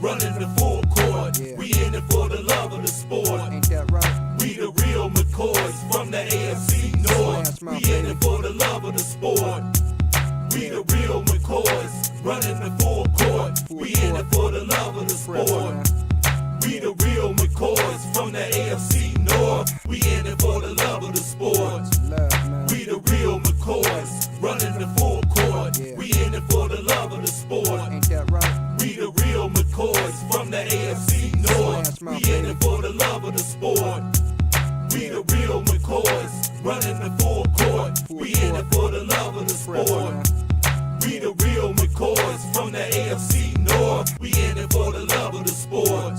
running the full court. We in it for the love of the sport. Ain't that right? We the real McCoys from the AFC North. We in it for the love of the sport. We the real McCoys running the full court. We in it for the love of the sport. We the real McCoys from the AFC North. We in it for the love of the sport. We the real McCoys running the full court. We in it for the love of the sport. Ain't that right? We the real McCoys from the AFC North. We in it for the love of the sport. We the real McCoys running the full court. We in it for the love of the sport. We the real McCoys from the AFC North. We in it for the love of the sport.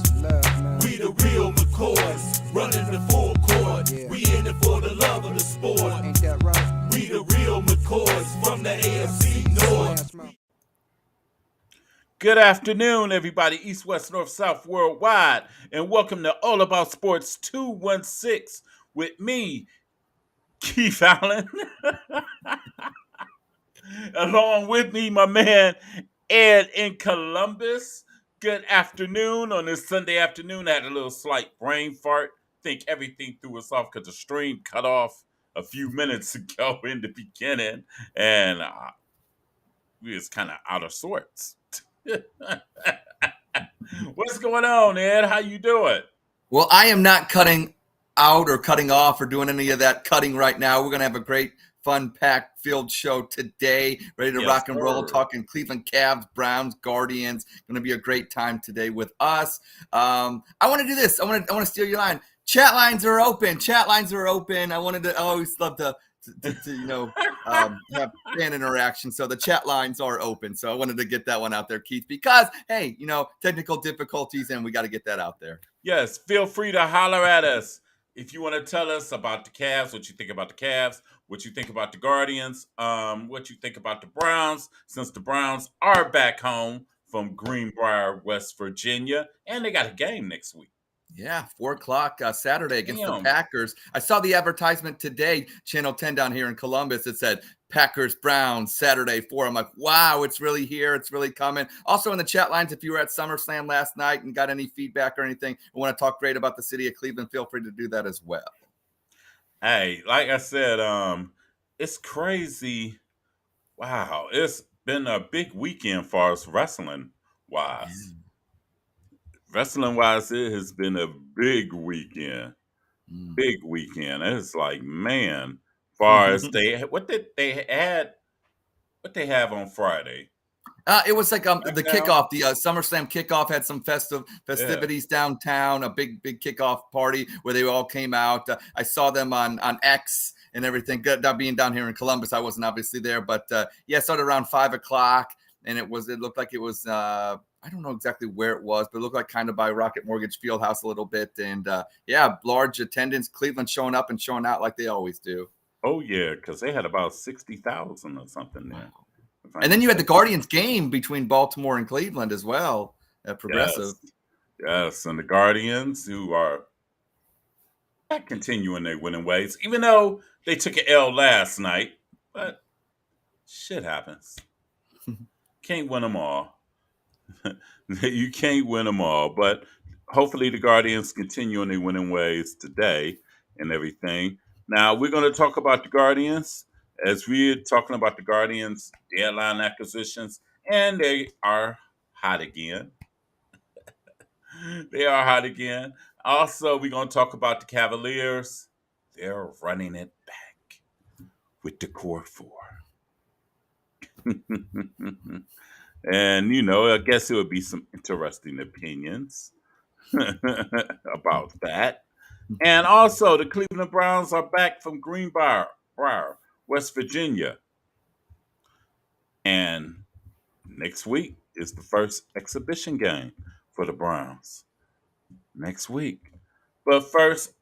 We the real McCoys running the full court. We in it for the love of the sport. Ain't that right? We the real McCoys from the AFC North. Good afternoon, everybody, East, West, North, South, worldwide, and welcome to All About Sports 216 with me, Keith Allen. Along with me, my man, Ed in Columbus. Good afternoon on this Sunday afternoon. I had a little slight brain fart. Think everything threw us off because the stream cut off a few minutes ago in the beginning, and we was kind of out of sorts. What's going on, Ed? How you doing? Well, I am not cutting out or cutting off or doing any of that cutting right now. We're going to have a great, fun, packed field show today. Ready to rock and roll, talking Cleveland Cavs, Browns, Guardians. Going to be a great time today with us. I want to do this. I want to steal your line. Chat lines are open. Chat lines are open. I always love to have fan interaction. So the chat lines are open. So I wanted to get that one out there, Keith, because, hey, technical difficulties, and we got to get that out there. Yes, feel free to holler at us. If you want to tell us about the Cavs, what you think about the Cavs, what you think about the Guardians, what you think about the Browns, since the Browns are back home from Greenbrier, West Virginia, and they got a game next week. Yeah, 4:00 Saturday against the Packers. I saw the advertisement today, Channel 10 down here in Columbus. It said Packers Browns Saturday 4. I'm like, wow, it's really here. It's really coming. Also in the chat lines, if you were at SummerSlam last night and got any feedback or anything, and want to talk great about the city of Cleveland, feel free to do that as well. Hey, like I said, it's crazy. Wow, it's been a big weekend for us wrestling wise. Wrestling wise, it has been a big weekend. Big weekend. It's like, man, far as what they have on Friday? It was like the kickoff, the SummerSlam kickoff had some festivities downtown, a big kickoff party where they all came out. I saw them on X and everything. That being down here in Columbus, I wasn't obviously there, but it started around 5:00, and it looked like it was. I don't know exactly where it was, but it looked like kind of by Rocket Mortgage Fieldhouse a little bit. And large attendance, Cleveland showing up and showing out like they always do. Oh, yeah, because they had about 60,000 or something there. Wow. And then you had the Guardians game between Baltimore and Cleveland as well at Progressive. Yes, and the Guardians who are continuing their winning ways, even though they took an L last night. But shit happens. Can't win them all. You can't win them all, but hopefully the Guardians continue on their winning ways today and everything. Now, we're going to talk about the Guardians as we're talking about the Guardians deadline acquisitions, and they are hot again. They are hot again. Also, we're going to talk about the Cavaliers. They're running it back with the core four. And, I guess it would be some interesting opinions about that. And also, the Cleveland Browns are back from Greenbrier, West Virginia. And next week is the first exhibition game for the Browns. Next week. But first,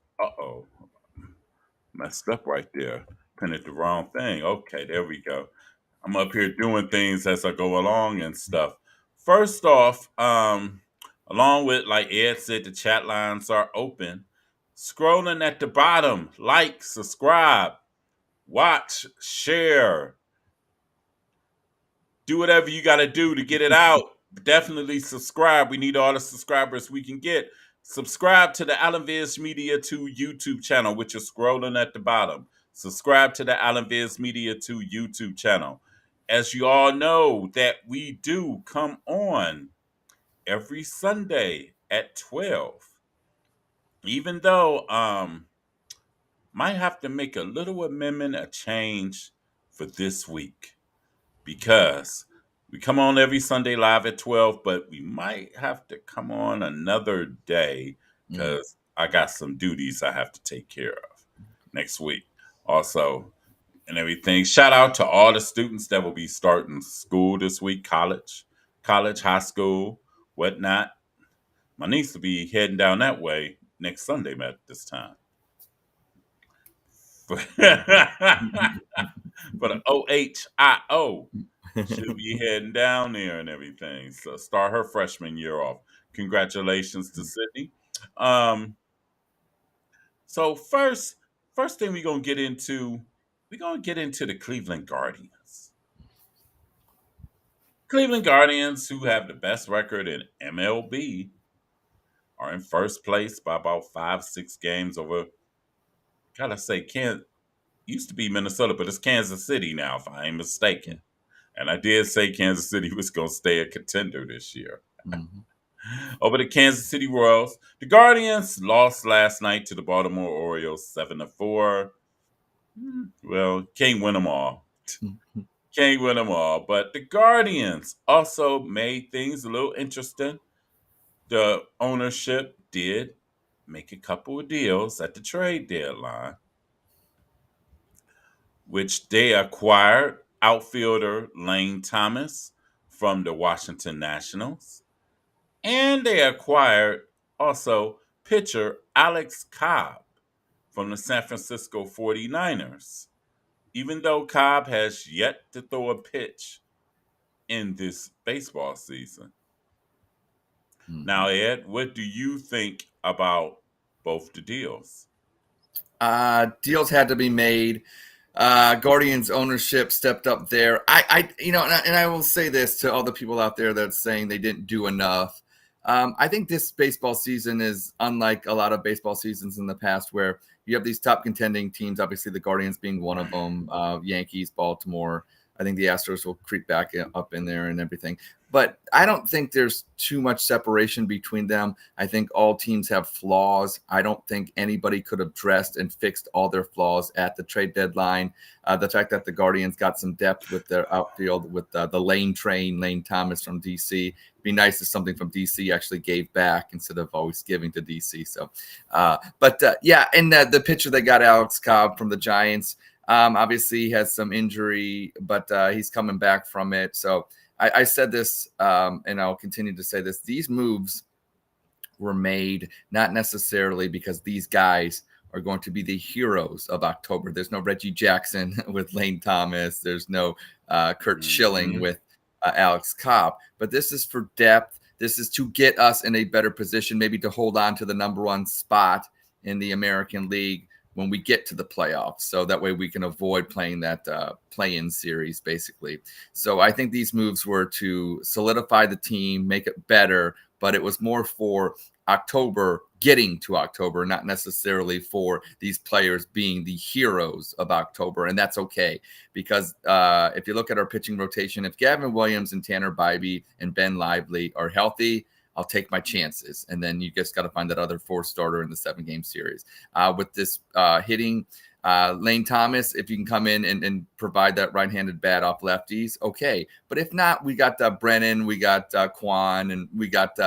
messed up right there. Printed the wrong thing. Okay, there we go. I'm up here doing things as I go along and stuff. First off, along with, like Ed said, the chat lines are open. Scrolling at the bottom, like, subscribe, watch, share. Do whatever you got to do to get it out definitely subscribe. We need all the subscribers we can get. Subscribe to the Alan Viz Media 2 YouTube channel, which is scrolling at the bottom. Subscribe to the Alan Viz Media 2 YouTube channel. As you all know, that we do come on every Sunday at 12. Even though might have to make a little amendment, a change for this week because we come on every Sunday live at 12, but we might have to come on another day Mm. because I got some duties I have to take care of next week. Also, and everything. Shout out to all the students that will be starting school this week, college, high school, whatnot. My niece will be heading down that way next Sunday at this time. For the OHIO. She'll be heading down there and everything. So start her freshman year off. Congratulations to Sydney. Um, so first thing we're gonna get into the Cleveland Guardians. Cleveland Guardians, who have the best record in MLB, are in first place by about 5, 6 games over. Gotta say, used to be Minnesota, but it's Kansas City now, if I ain't mistaken. And I did say Kansas City was going to stay a contender this year. Mhm. Over the Kansas City Royals, the Guardians lost last night to the Baltimore Orioles 7-4. Well, can't win them all. Can't win them all. But the Guardians also made things a little interesting. The ownership did make a couple of deals at the trade deadline, which they acquired outfielder Lane Thomas from the Washington Nationals. And they acquired also pitcher Alex Cobb from the San Francisco 49ers, even though Cobb has yet to throw a pitch in this baseball season. Now, Mhm. Ed, what do you think about both the deals? Deals had to be made. Guardians ownership stepped up there. And I will say this to all the people out there that's saying they didn't do enough. I think this baseball season is unlike a lot of baseball seasons in the past where you have these top contending teams, obviously the Guardians being one of them, Yankees, Baltimore. I think the Astros will creep back up in there and everything. But I don't think there's too much separation between them. I think all teams have flaws. I don't think anybody could have dressed and fixed all their flaws at the trade deadline. The fact that the Guardians got some depth with their outfield with the Lane Thomas from DC. It'd be nice if something from DC actually gave back instead of always giving to DC. So, and the pitcher they got, Alex Cobb from the Giants, obviously he has some injury, but he's coming back from it. So I said this, and I'll continue to say this. These moves were made not necessarily because these guys are going to be the heroes of October. There's no Reggie Jackson with Lane Thomas. There's no Kurt Schilling Mm-hmm. with Alex Cobb. But this is for depth. This is to get us in a better position, maybe to hold on to the number one spot in the American League when we get to the playoffs. So that way we can avoid playing that play-in series, basically. So I think these moves were to solidify the team, make it better, but it was more for October, getting to October, not necessarily for these players being the heroes of October. And that's okay, because if you look at our pitching rotation, if Gavin Williams and Tanner Bybee and Ben Lively are healthy, I'll take my chances. And then you just got to find that other fourth starter in the 7-game series. With this hitting, Lane Thomas, if you can come in and provide that right-handed bat off lefties, okay. But if not, we got Brennan, we got Quan, and we got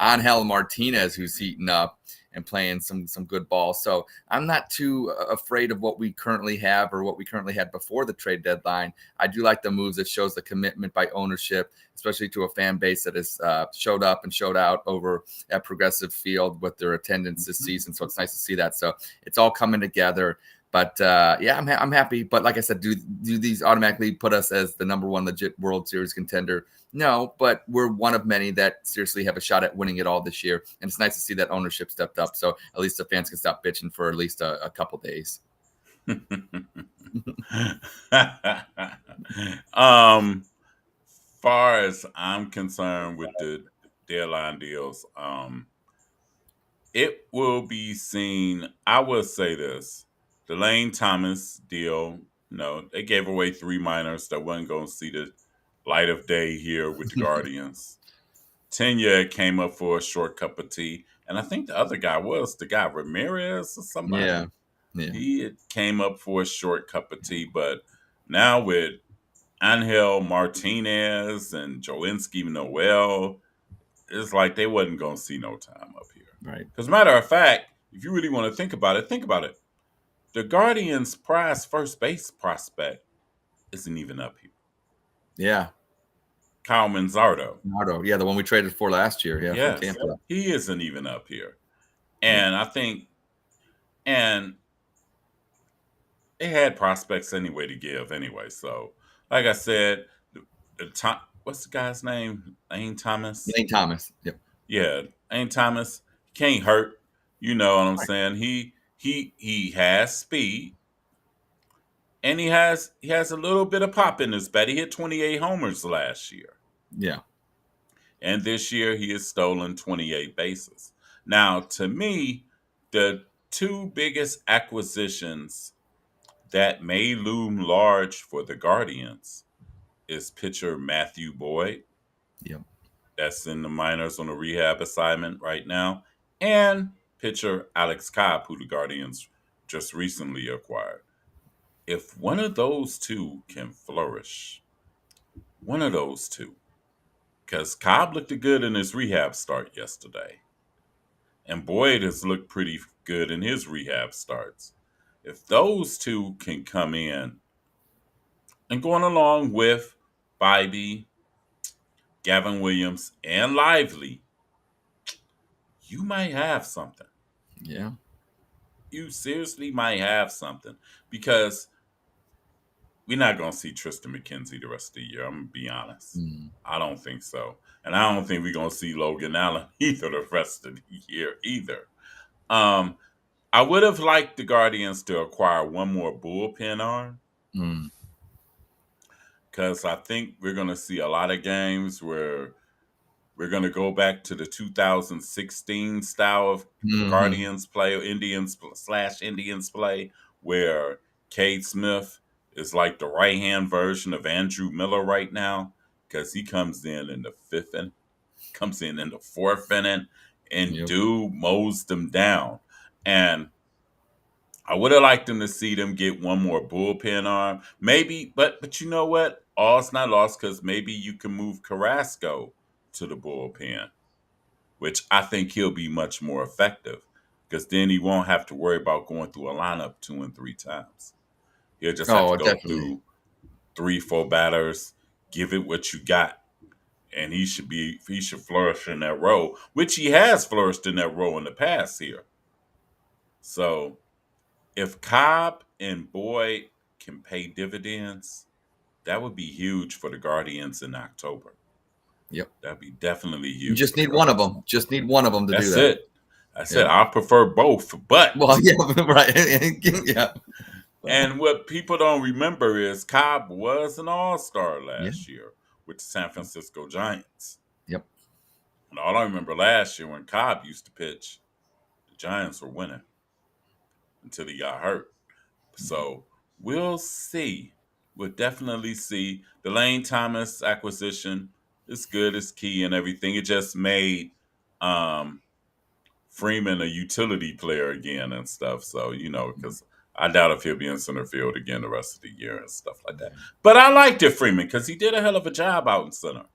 Angel Martinez, who's heating up and playing some good ball. So I'm not too afraid of what we currently have or what we currently had before the trade deadline. I do like the moves that shows the commitment by ownership, especially to a fan base that has showed up and showed out over at Progressive Field with their attendance this season. So it's nice to see that. So it's all coming together. But I'm happy. But like I said, do these automatically put us as the number one legit World Series contender? No, but we're one of many that seriously have a shot at winning it all this year. And it's nice to see that ownership stepped up. So at least the fans can stop bitching for at least a couple days. um, far as I'm concerned with the deadline deals, it will be seen. I will say this: the Lane Thomas deal. No, they gave away three minors that wasn't going to see the light of day here with the Guardians. Tenya came up for a short cup of tea, and I think the other guy was the guy Ramirez or Yeah. somebody. Yeah. He came up for a short cup of tea, but now with Angel Martinez and Joinski Noel, it's like they wasn't going to see no time up here. Right. Because, matter of fact, if you really want to think about it, think about it. The Guardians' prize first base prospect isn't even up here. Yeah. Kyle Manzardo. Nardo. Yeah, the one we traded for last year. Yeah, from Yes, Tampa. he isn't even up here. Yep. And I think, and they had prospects anyway to give anyway. So, like I said, what's the guy's name? Lane Thomas. Lane Thomas. Yep. Yeah, Lane Thomas can't hurt. You know what I'm Right. saying? He has speed, and he has a little bit of pop in his bat. He hit 28 homers last year, Yeah. and this year he has stolen 28 bases. Now, to me, the two biggest acquisitions that may loom large for the Guardians is pitcher Matthew Boyd, Yep. that's in the minors on a rehab assignment right now, and pitcher Alex Cobb, who the Guardians just recently acquired. If one of those two can flourish, one of those two, because Cobb looked good in his rehab start yesterday, and Boyd has looked pretty good in his rehab starts. If those two can come in and going along with Bybee, Gavin Williams, and Lively, you might have something. Yeah. You seriously might have something because we're not going to see Tristan McKenzie the rest of the year. I'm going to be honest. Mm. I don't think so. And I don't think we're going to see Logan Allen either the rest of the year either. Um, I would have liked the Guardians to acquire one more bullpen arm Mm. because I think we're going to see a lot of games where we're going to go back to the 2016 style of Hmm. Guardians play or Indians play, where Cade Smith is like the right hand version of Andrew Miller right now because he comes in the fifth and comes in the fourth inning and Yep. dude mows them down. And I would have liked them to see them get one more bullpen arm, maybe. But you know what? All's not lost because maybe you can move Carrasco to the bullpen, which I think he'll be much more effective because then he won't have to worry about going through a lineup two and three times. He'll just have to Oh, go definitely. through three, four batters, give it what you got, and he should flourish in that role, which he has flourished in that role in the past here. So if Cobb and Boyd can pay dividends, that would be huge for the Guardians in October. Yep. That'd be definitely You huge just for the need one of Guardians. them. Just need one of them to do That's that. it. That's it. Yep. I prefer both, Well, but yeah, right. Yeah. and what people don't remember is Cobb was an all-star Yeah. last year with the San Francisco Giants. Yep. And all I remember last year when Cobb used to pitch, the Giants were winning until he got hurt. So we'll see. We'll definitely see. The Lane Thomas acquisition is good, it's key and everything. It just made um, Freeman a utility player again and stuff. So, because I doubt if he'll be in center field again the rest of the year and stuff like that. But I liked it, Freeman, because he did a hell of a job out in center.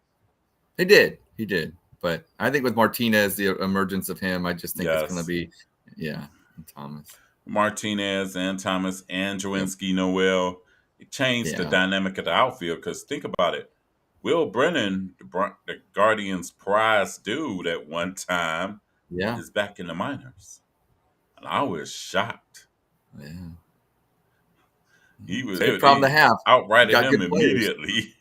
He did. He did. But I think with Martinez, the emergence of him, I just think it's going to Yes. be, yeah, Thomas. Martinez and Thomas and Yep. Joinski Noel. It changed the Yeah. dynamic of the outfield because think about it. Will Brennan, the Guardians' prize dude at one time, Yeah. is back in the minors. And I was shocked. Yeah. They, Great problem to they have. outrighted Got him good players. immediately.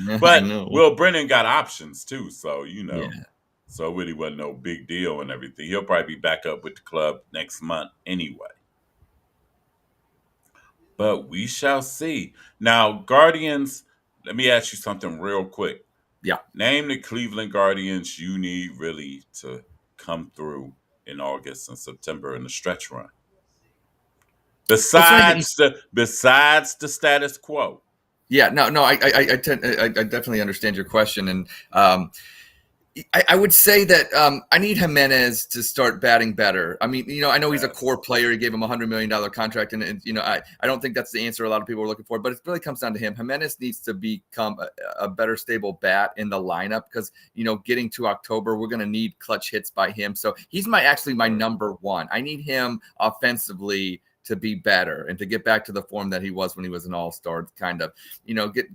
I But know. Will Brennan got options too, so Yeah. so it really wasn't no big deal and everything. He'll probably be back up with the club next month anyway. But we shall see. Now, Guardians, let me ask you something real quick. Yeah. Name the Cleveland Guardians you need really to come through in August and September in the stretch run. Well, it's funny that you. Besides the status quo. Yeah, no, I definitely understand your question, and I would say that I need Jimenez to start batting better. I mean, I know he's a core Yes. player. He gave him $100 million contract, and I don't think that's the answer a lot of people are looking for. But it really comes down to him. Jimenez needs to become a better, stable bat in the lineup because getting to October, we're going to need clutch hits by him. So he's actually my number one. I need him offensively to be better and to get back to the form that he was when he was an all-star, kind of, get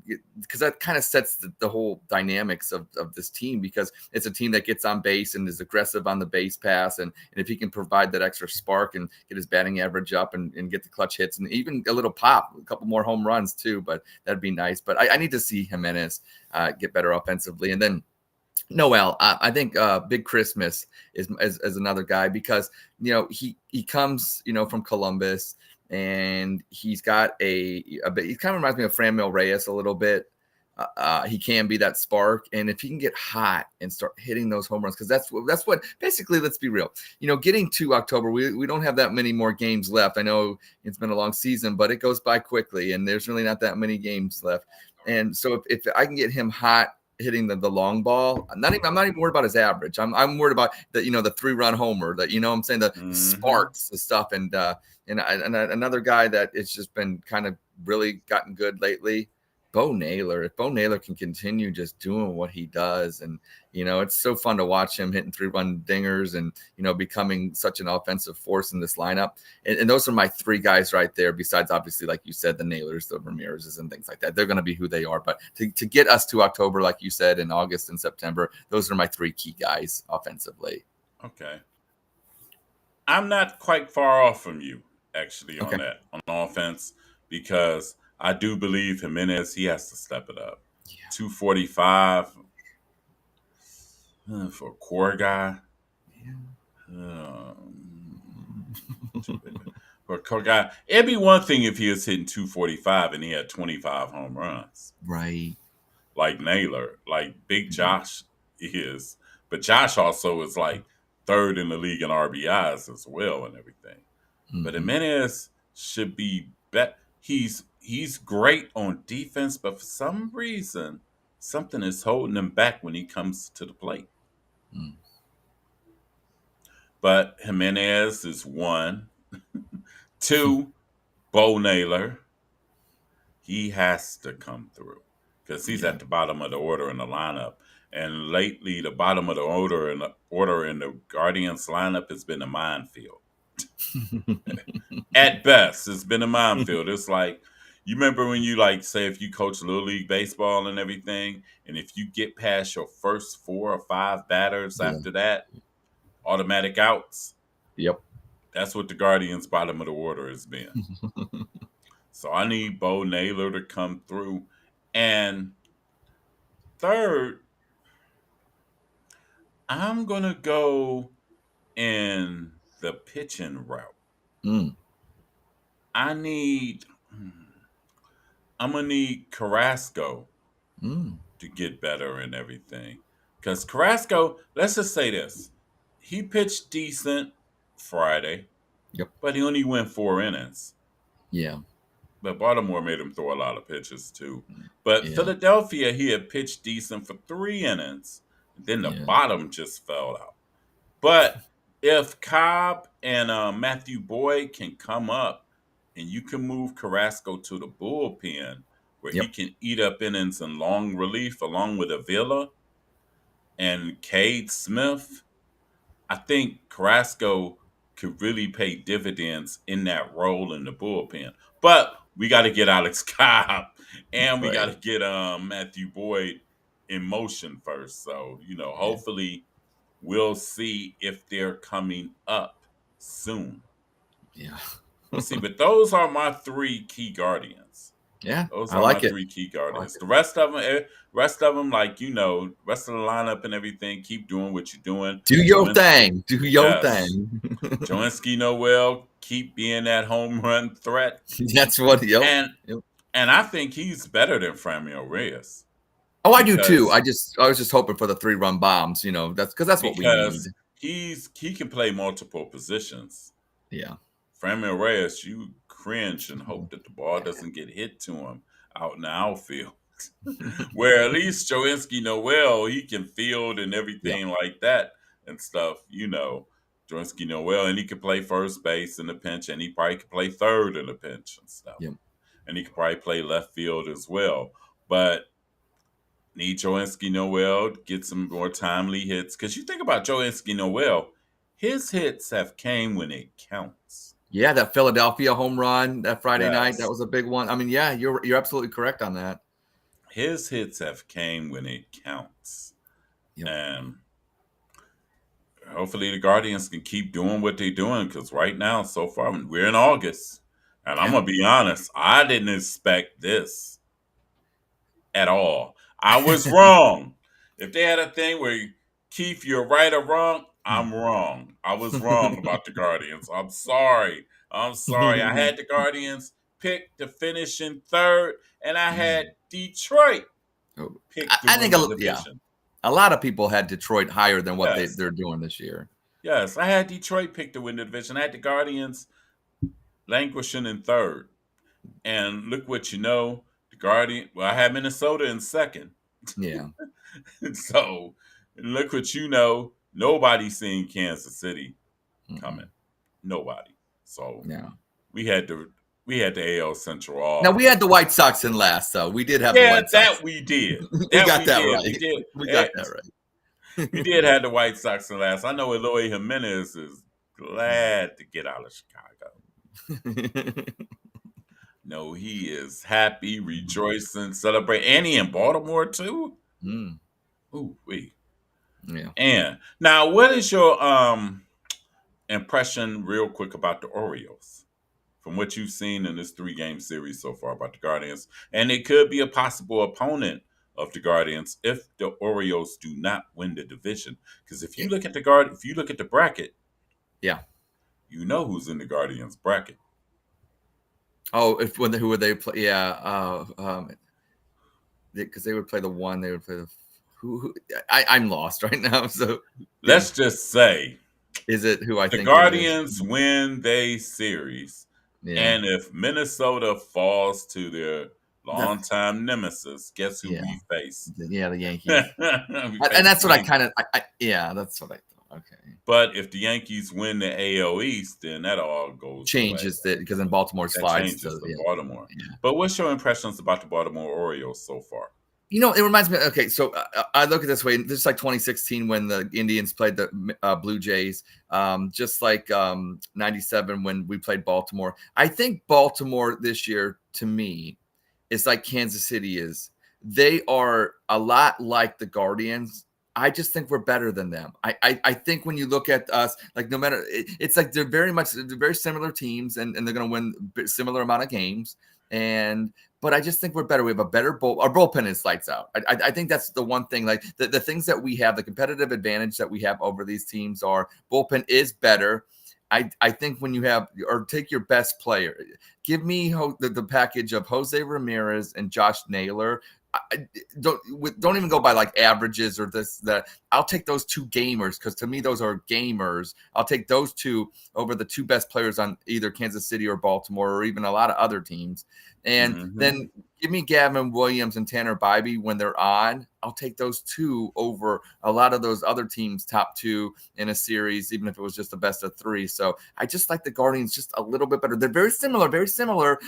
because that kind of sets the whole dynamics of this team, because it's a team that gets on base and is aggressive on the base pass. And if he can provide that extra spark and get his batting average up and get the clutch hits and even a little pop, a couple more home runs too, but that'd be nice. But I need to see Jimenez get better offensively. And then Noel, I think Big Christmas is another guy, because he comes from Columbus, and he's got he kind of reminds me of Franmil Reyes a little bit. He can be that spark, and if he can get hot and start hitting those home runs, because that's what basically. Let's be real, getting to October, we don't have that many more games left. I know it's been a long season, but it goes by quickly, and there's really not that many games left. And so if I can get him hot, hitting the long ball, I'm not even worried about his average. I'm worried about the the 3-run homer, that I'm saying the sparks, the stuff, and another guy that it's just been kind of really gotten good lately, Bo Naylor. If Bo Naylor can continue just doing what he does, and it's so fun to watch him hitting 3-run dingers and becoming such an offensive force in this lineup. And those are my 3 guys right there. Besides, obviously, like you said, the Naylors, the Ramirez's, and things like that. They're going to be who they are. But to get us to October, like you said, in August and September, those are my 3 key guys offensively. Okay. I'm not quite far off from you, actually, on Okay. that, on offense, because I do believe Jimenez, he has to step it up. Yeah. 245 for a core guy. For a core guy, it'd be one thing if he was hitting 245 and he had 25 home runs. Right. Like Naylor, like Big Josh is. But Josh also is like third in the league in RBIs as well and everything. But Jimenez should be bet. He's great on defense, but for some reason, something is holding him back when he comes to the plate. But Jimenez is 1. 2, Bo Naylor. He has to come through because he's at the bottom of the order in the lineup. And lately, the bottom of the order in the Guardians lineup has been a minefield. At best, it's been a minefield. It's like, you remember when you say if you coach Little League baseball and everything, and if you get past your first 4 or 5 batters after that, automatic outs. Yep. That's what the Guardians' bottom of the order has been. So I need Bo Naylor to come through. And third, I'm going to go in the pitching route. I'm going to need Carrasco to get better and everything. Because Carrasco, let's just say this. He pitched decent Friday, but he only went 4 innings. Yeah. But Baltimore made him throw a lot of pitches too. But Philadelphia, he had pitched decent for 3 innings. Then the bottom just fell out. But if Cobb and Matthew Boyd can come up and you can move Carrasco to the bullpen where he can eat up innings in long relief along with Avila and Cade Smith, I think Carrasco could really pay dividends in that role in the bullpen. But we got to get Alex Cobb and we got to get Matthew Boyd in motion first. So, hopefully we'll see if they're coming up soon. Yeah. We'll see. But those are my 3 key Guardians. Yeah. Those are my 3 key Guardians. The rest of them, rest of the lineup and everything, keep doing what you're doing. Do your thing. Do your thing. Joinski Noel, keep being that home run threat. That's what. And I think he's better than Franmil Reyes. Oh, I do too. because I was just hoping for the 3-run bombs. That's what we need. because he can play multiple positions. Yeah. Framil Reyes, you cringe and hope that the ball doesn't get hit to him out in the outfield. Where at least Joinski Noel, he can field and Yeah. everything like that and stuff, Joinski Noel, and he could play first base in the pinch, and he probably could play third in the pinch and stuff. Yeah. And he could probably play left field as well. But need Joinski Noel to get some more timely hits. Because you think about Joinski Noel, his hits have came when it counts. Yeah, that Philadelphia home run that Friday night, that Yes. was a big one. I mean, yeah, you're absolutely correct on that. His hits have came when it counts. Yep. And hopefully the Guardians can keep doing what they're doing because right now, so far, we're in August. And I'm Yeah. going to be honest, I didn't expect this at all. I was wrong. If they had a thing where, Keith, you're right or wrong, I'm wrong. I was wrong about the Guardians. I'm sorry. I had the Guardians picked to finish in third, and I had Detroit picked to I win think, the yeah, division. a lot of people had Detroit higher than what Yes. they're doing this year. Yes, I had Detroit picked to win the division. I had the Guardians languishing in third. And look what you know, I had Minnesota in second. Yeah. So look what you know, nobody's seen Kansas City coming. Nobody. So Yeah. we had the AL Central all. Now we had the White Sox in last, though. We did have the Yeah, White Sox. that we did. We That got we that did. right. We did. We got that right. We did have the White Sox in last. I know Eloy Jimenez is glad to get out of Chicago. No, he is happy, rejoicing, celebrating. And he in Baltimore too. Mm. Ooh, wee. Yeah. And now, what is your impression, real quick, about the Orioles from what you've seen in this 3-game series so far about the Guardians? And it could be a possible opponent of the Guardians if the Orioles do not win the division. Because if you look at the bracket, Yeah. you know who's in the Guardians bracket. Oh, who would they play? Yeah. Because they would play the one. They would play the who I'm lost right now. So let's just say, is it who I the think Guardians win their series, Yeah. and if Minnesota falls to their longtime nemesis, guess who we face? Yeah, the Yankees. And that's what I kind of. Yeah, that's what I thought. Okay. But if the Yankees win the AL East, then that all goes changes away. that because then Baltimore slides changes to Baltimore. Yeah. But what's your impressions about the Baltimore Orioles so far? It reminds me. Okay, so I look at it this way. Just like 2016 when the Indians played the Blue Jays, just like 97 when we played Baltimore. I think Baltimore this year, to me, is like Kansas City is. They are a lot like the Guardians. I just think we're better than them. I think when you look at us, like no matter, it's like they're very similar teams, and they're going to win a similar amount of games. But I just think we're better. We have a better our bullpen is lights out. I think that's the one thing. Like the things that we have, the competitive advantage that we have over these teams are bullpen is better. I think when you have or take your best player, give me the package of Jose Ramirez and Josh Naylor. Don't even go by like averages or that. I'll take those two gamers because to me those are gamers. I'll take those two over the two best players on either Kansas City or Baltimore or even a lot of other teams. And then give me Gavin Williams and Tanner Bybee when they're on. I'll take those two over a lot of those other teams' top two in a series, even if it was just the best of 3. So I just like the Guardians just a little bit better. They're very similar.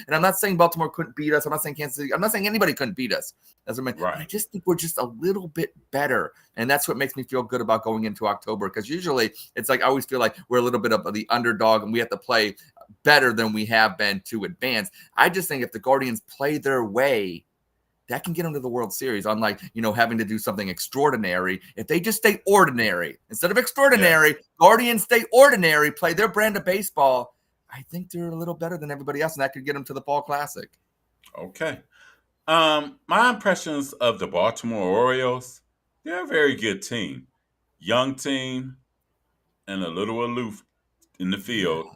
And I'm not saying Baltimore couldn't beat us. I'm not saying Kansas City. I'm not saying anybody couldn't beat us. Right. I just think we're just a little bit better. And that's what makes me feel good about going into October. Because usually it's like I always feel like we're a little bit of the underdog and we have to play better than we have been to advance. I just think if the Guardians play their way, that can get them to the World Series. Unlike, having to do something extraordinary. If they just stay ordinary instead of extraordinary, Guardians stay ordinary, play their brand of baseball. I think they're a little better than everybody else, and that could get them to the Fall Classic. Okay. My impressions of the Baltimore Orioles, they're a very good team. Young team and a little aloof in the field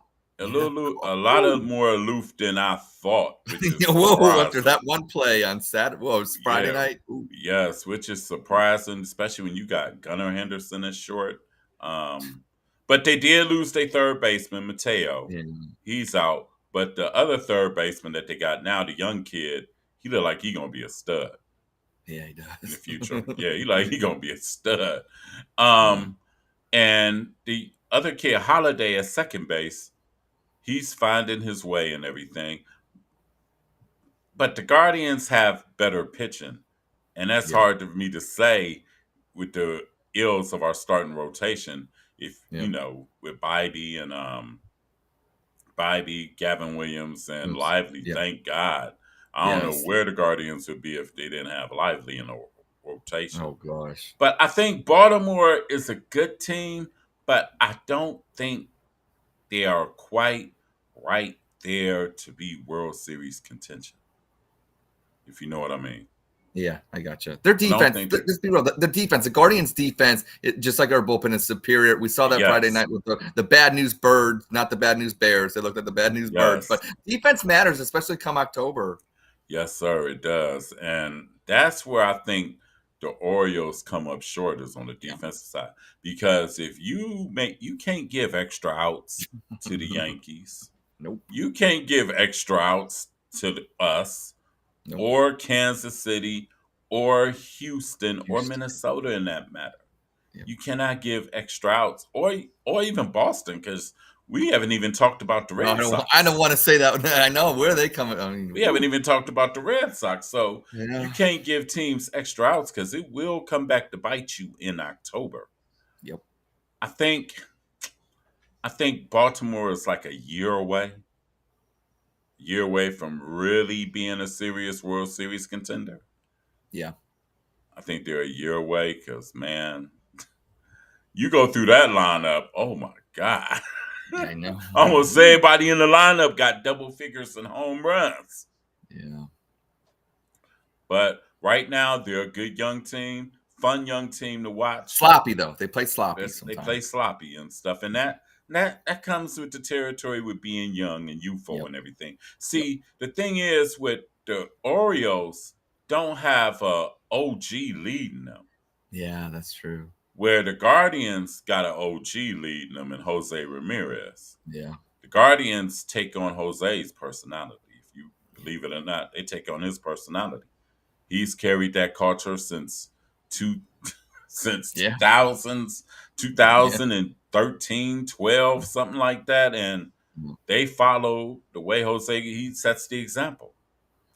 a lot of more aloof than I thought, which is Whoa! After surprising. that one play on Saturday, whoa, it was Friday Yeah, night. Ooh, yes, which is surprising, especially when you got Gunnar Henderson is short. Um, but they did lose their third baseman, Mateo. yeah, He's out. But the other third baseman that they got now, the young kid, he look like he gonna be a stud yeah, he in the does. future. Yeah, he gonna be a stud. Yeah, Um, and the other kid, Holiday at second base, he's finding his way and everything. But the Guardians have better pitching, and that's yeah, hard for me to say with the ills of our starting rotation. If yeah. with Bybee, Gavin Williams, and Oops. Lively, Yeah. thank God. I don't know Yes. where the Guardians would be if they didn't have Lively in the rotation. Oh gosh. But I think Baltimore is a good team, but I don't think they are quite right there to be World Series contention, if you know what I mean. Yeah, I gotcha. Their I don't defense, think that. let's be real, the defense, the Guardians' defense, just like our bullpen, is superior. We saw that Friday Yes, night with the bad news birds, not the bad news bears. They looked at the bad news birds, yes, but defense matters, especially come October. yes, sir, it does. And that's where I think the Orioles come up short is on the Yeah. defensive side. Because if you can't give extra outs to the Yankees. Nope. You can't give extra outs to us Nope. or Kansas City or Houston or Houston. Minnesota in that matter. Yep. You cannot give extra outs or even Boston because we haven't even talked about the No, Red I don't Sox. want to say that. I know where are they coming. I mean, We haven't even talked about the Red Sox. So you yeah. can't give teams extra outs because it will come back to bite you in October. Yep. I think Baltimore is like a year away from really being a serious World Series contender. Yeah. I think they're a year away because, man, you go through that lineup. Oh my God. Yeah, I know. Almost everybody in the lineup got double figures and home runs. Yeah. But right now, they're a good young team, fun young team to watch. Sloppy though. They play sloppy They play sometimes. sloppy and stuff, and that comes with the territory with being young and youthful Yep. and everything. Yep. See, the thing is with the Orioles, don't have a OG leading them, Yeah, that's true. where the Guardians got an OG leading them in Jose Ramirez. Yeah. The Guardians take on Jose's personality. If you Yeah. believe it or not, they take on his personality. He's carried that culture two since Yeah. 2000s, Yeah. 2013, 12, something like that. And they follow the way he sets the example.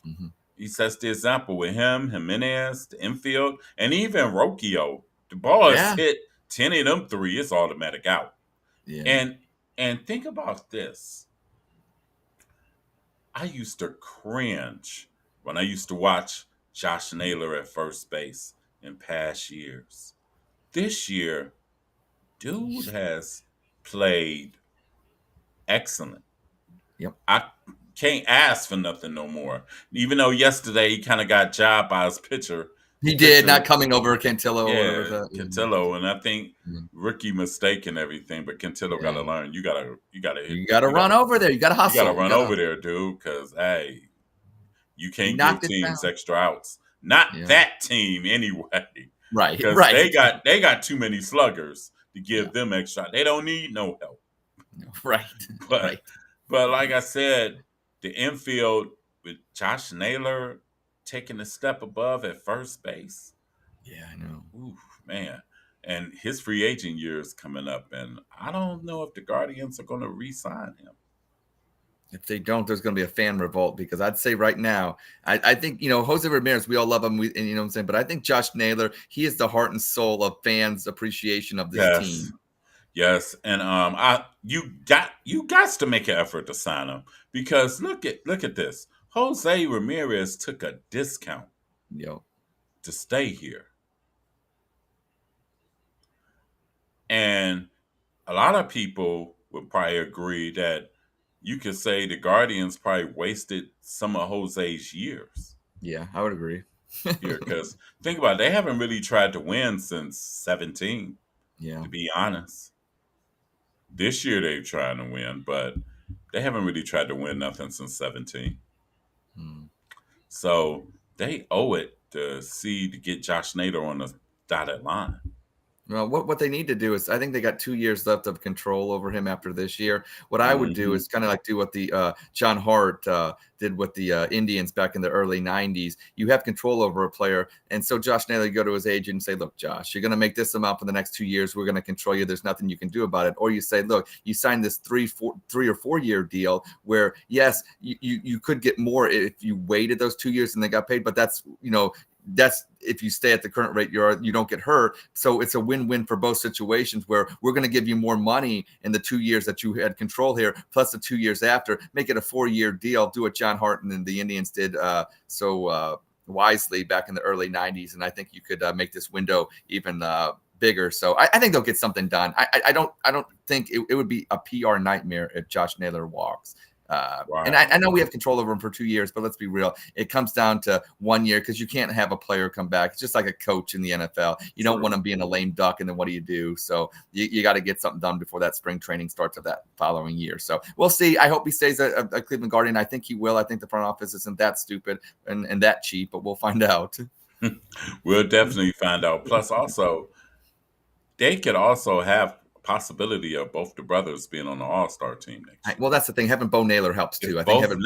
Mm-hmm. He sets the example with him, Jimenez, the infield, and even Rocchio. The ball is Yeah. hit 10 of them three, it's automatic out. Yeah. And think about this. I used to cringe when I used to watch Josh Naylor at first base in past years. This year, dude has played excellent. Yep. I can't ask for nothing no more. Even though yesterday he kind of got jobbed by his pitcher. The He did not pitcher, coming over Cantillo or whatever yeah, that. Cantillo, and I think Yeah. rookie mistake and everything. But Cantillo got Yeah. to learn. You got to run over there. You got to you got to hustle. You run got to. over there, dude. Because hey, you He can't give knocked it teams down. extra outs. Not Yeah. that team anyway. Right. Because Right. they got too many sluggers to Yeah. give them extra. They don't need no help. Right. But Right. but like I said, the infield with Josh Naylor taking a step above at first base. Yeah, I know. Ooh, man. And his free agent year is coming up, and I don't know if the Guardians are going to re-sign him. If they don't, there's going to be a fan revolt because I'd say right now, I think, Jose Ramirez, we all love him. And you know what I'm saying? But I think Josh Naylor, he is the heart and soul of fans' appreciation of this Yes, team. yes, and you got to make an effort to sign him because look at this. Jose Ramirez took a discount Yo. to stay here, and a lot of people would probably agree that you could say the Guardians probably wasted some of Jose's years Yeah, I would agree. here because think about it, they haven't really tried to win since 17, Yeah. to be honest. This year they've tried to win, but They haven't really tried to win nothing since 17. Hmm. So they owe it to get Josh Nader on the dotted line. Well, what they need to do is, I think they got 2 years left of control over him after this year. What I would do is kind of like do what the John Hart did with the Indians back in the early 90s. You have control over a player. And so Josh Naylor, you go to his agent and say, look, Josh, you're going to make this amount for the next 2 years. We're going to control you. There's nothing you can do about it. Or you say, look, you signed this 3 or 4 year deal where, yes, you could get more if you waited those 2 years and they got paid. But that's if you stay at the current rate you don't get hurt. So it's a win-win for both situations, where we're going to give you more money in the 2 years that you had control here, plus the 2 years after. Make it a 4-year deal. Do what John Hart and the Indians did so wisely back in the early 90s. And I think you could make this window even bigger. So I think they'll get something done. I don't think it would be a PR nightmare if Josh Naylor walks. Right. And I know we have control over him for 2 years, but let's be real. It comes down to 1 year, because you can't have a player come back. It's just like a coach in the NFL. You don't want him being a lame duck, and then what do? So you got to get something done before that spring training starts of that following year. So we'll see. I hope he stays a Cleveland Guardian. I think he will. I think the front office isn't that stupid and that cheap, but we'll find out. We'll definitely find out. Plus, also, they could also have possibility of both the brothers being on the All-Star team next year. Well, that's the thing. Having Bo Naylor helps too. If I think having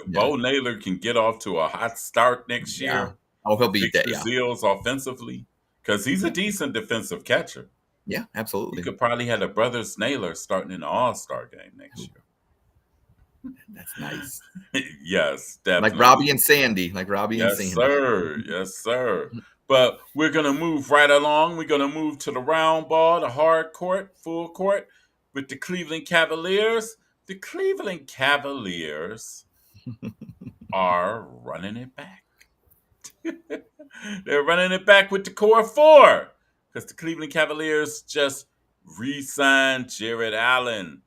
Bo Naylor can get off to a hot start next year, he'll be fix there. the Seals offensively, because he's a decent defensive catcher. Yeah, absolutely. You could probably have the brothers Naylor starting in the All-Star game next year. That's nice. Yes, definitely. Like Robbie and Sandy. Yes, sir. Yes, sir. But we're going to move right along. We're going to move to the round ball, the hard court, full court, with the Cleveland Cavaliers. The Cleveland Cavaliers are running it back. They're running it back with the core four, because the Cleveland Cavaliers just re-signed Jared Allen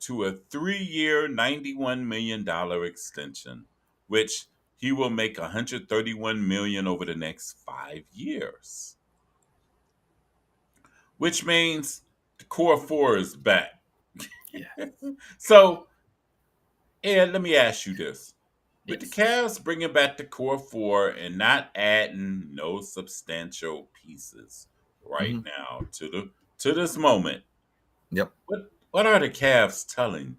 to a 3-year, $91 million extension, which he will make $131 million over the next 5 years. Which means the core four is back. Yeah. So, Ed, let me ask you this. With Yes. the Cavs bringing back the core four and not adding no substantial pieces right now to this moment, Yep. what are the Cavs telling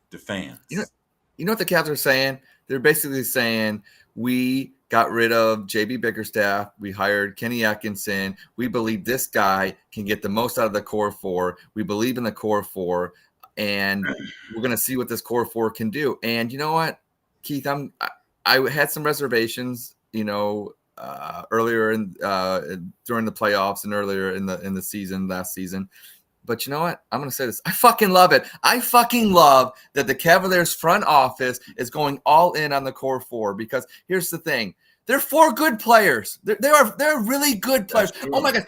the fans? You know what the Cavs are saying? They're basically saying, we got rid of JB Bickerstaff. We hired Kenny Atkinson. We believe this guy can get the most out of the core four. We believe in the core four, and we're going to see what this core four can do. And you know what, Keith, I had some reservations, earlier during the playoffs and earlier in the season, last season. But you know what? I'm going to say this. I fucking love it. I fucking love that the Cavaliers front office is going all in on the core four, because here's the thing. They're 4 good players. They're really good players. Oh my God.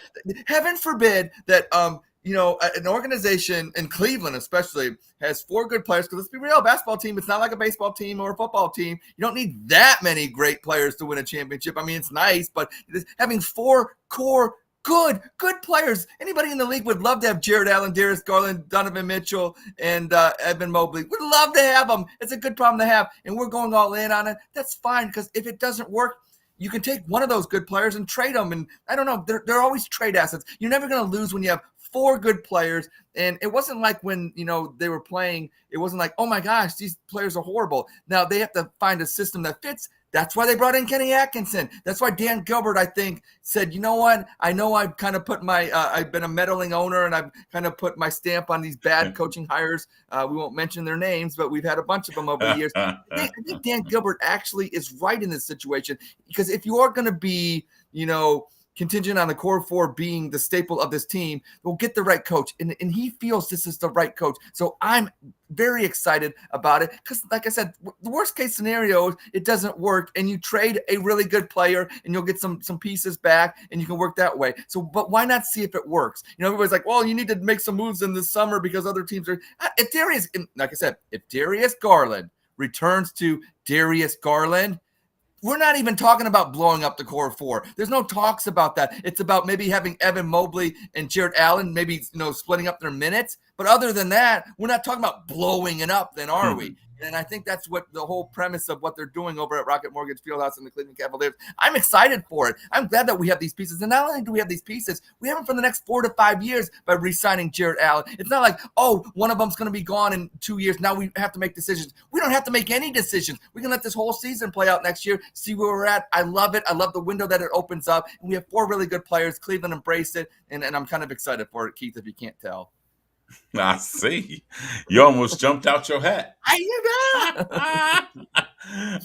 Heaven forbid that, an organization in Cleveland especially has 4 good players, because let's be real, basketball team, it's not like a baseball team or a football team. You don't need that many great players to win a championship. I mean, it's nice, but having 4 core good players. Anybody in the league would love to have Jared Allen, Darius Garland, Donovan Mitchell, and Evan Mobley. We'd love to have them. It's a good problem to have, and we're going all in on it. That's fine, because if it doesn't work, you can take one of those good players and trade them. And I don't know, they're always trade assets. You're never going to lose when you have 4 good players. And it wasn't like when, they were playing, it wasn't like, oh my gosh, these players are horrible. Now they have to find a system that fits. That's why they brought in Kenny Atkinson. That's why Dan Gilbert, I think, said, you know what? I know I've kind of put I've been a meddling owner, and I've kind of put my stamp on these bad coaching hires. We won't mention their names, but we've had a bunch of them over the years. I think Dan Gilbert actually is right in this situation, because if you are going to be, contingent on the core four being the staple of this team, we'll get the right coach. And he feels this is the right coach. So I'm very excited about it, because like I said, the worst case scenario, it doesn't work and you trade a really good player and you'll get some pieces back and you can work that way. So, but why not see if it works? Everybody's like, well, you need to make some moves in the summer because other teams are, like I said, if Darius Garland returns to Darius Garland, we're not even talking about blowing up the core four. There's no talks about that. It's about maybe having Evan Mobley and Jarrett Allen maybe splitting up their minutes. But other than that, we're not talking about blowing it up, then are we? And I think that's what the whole premise of what they're doing over at Rocket Mortgage Fieldhouse and the Cleveland Cavaliers. I'm excited for it. I'm glad that we have these pieces. And not only do we have these pieces, we have them for the next 4 to 5 years by re-signing Jarrett Allen. It's not like, oh, one of them's going to be gone in 2 years. Now we have to make decisions. We don't have to make any decisions. We can let this whole season play out next year, see where we're at. I love it. I love the window that it opens up. And we have 4 really good players. Cleveland embraced it. And I'm kind of excited for it, Keith, if you can't tell. I see. You almost jumped out your hat.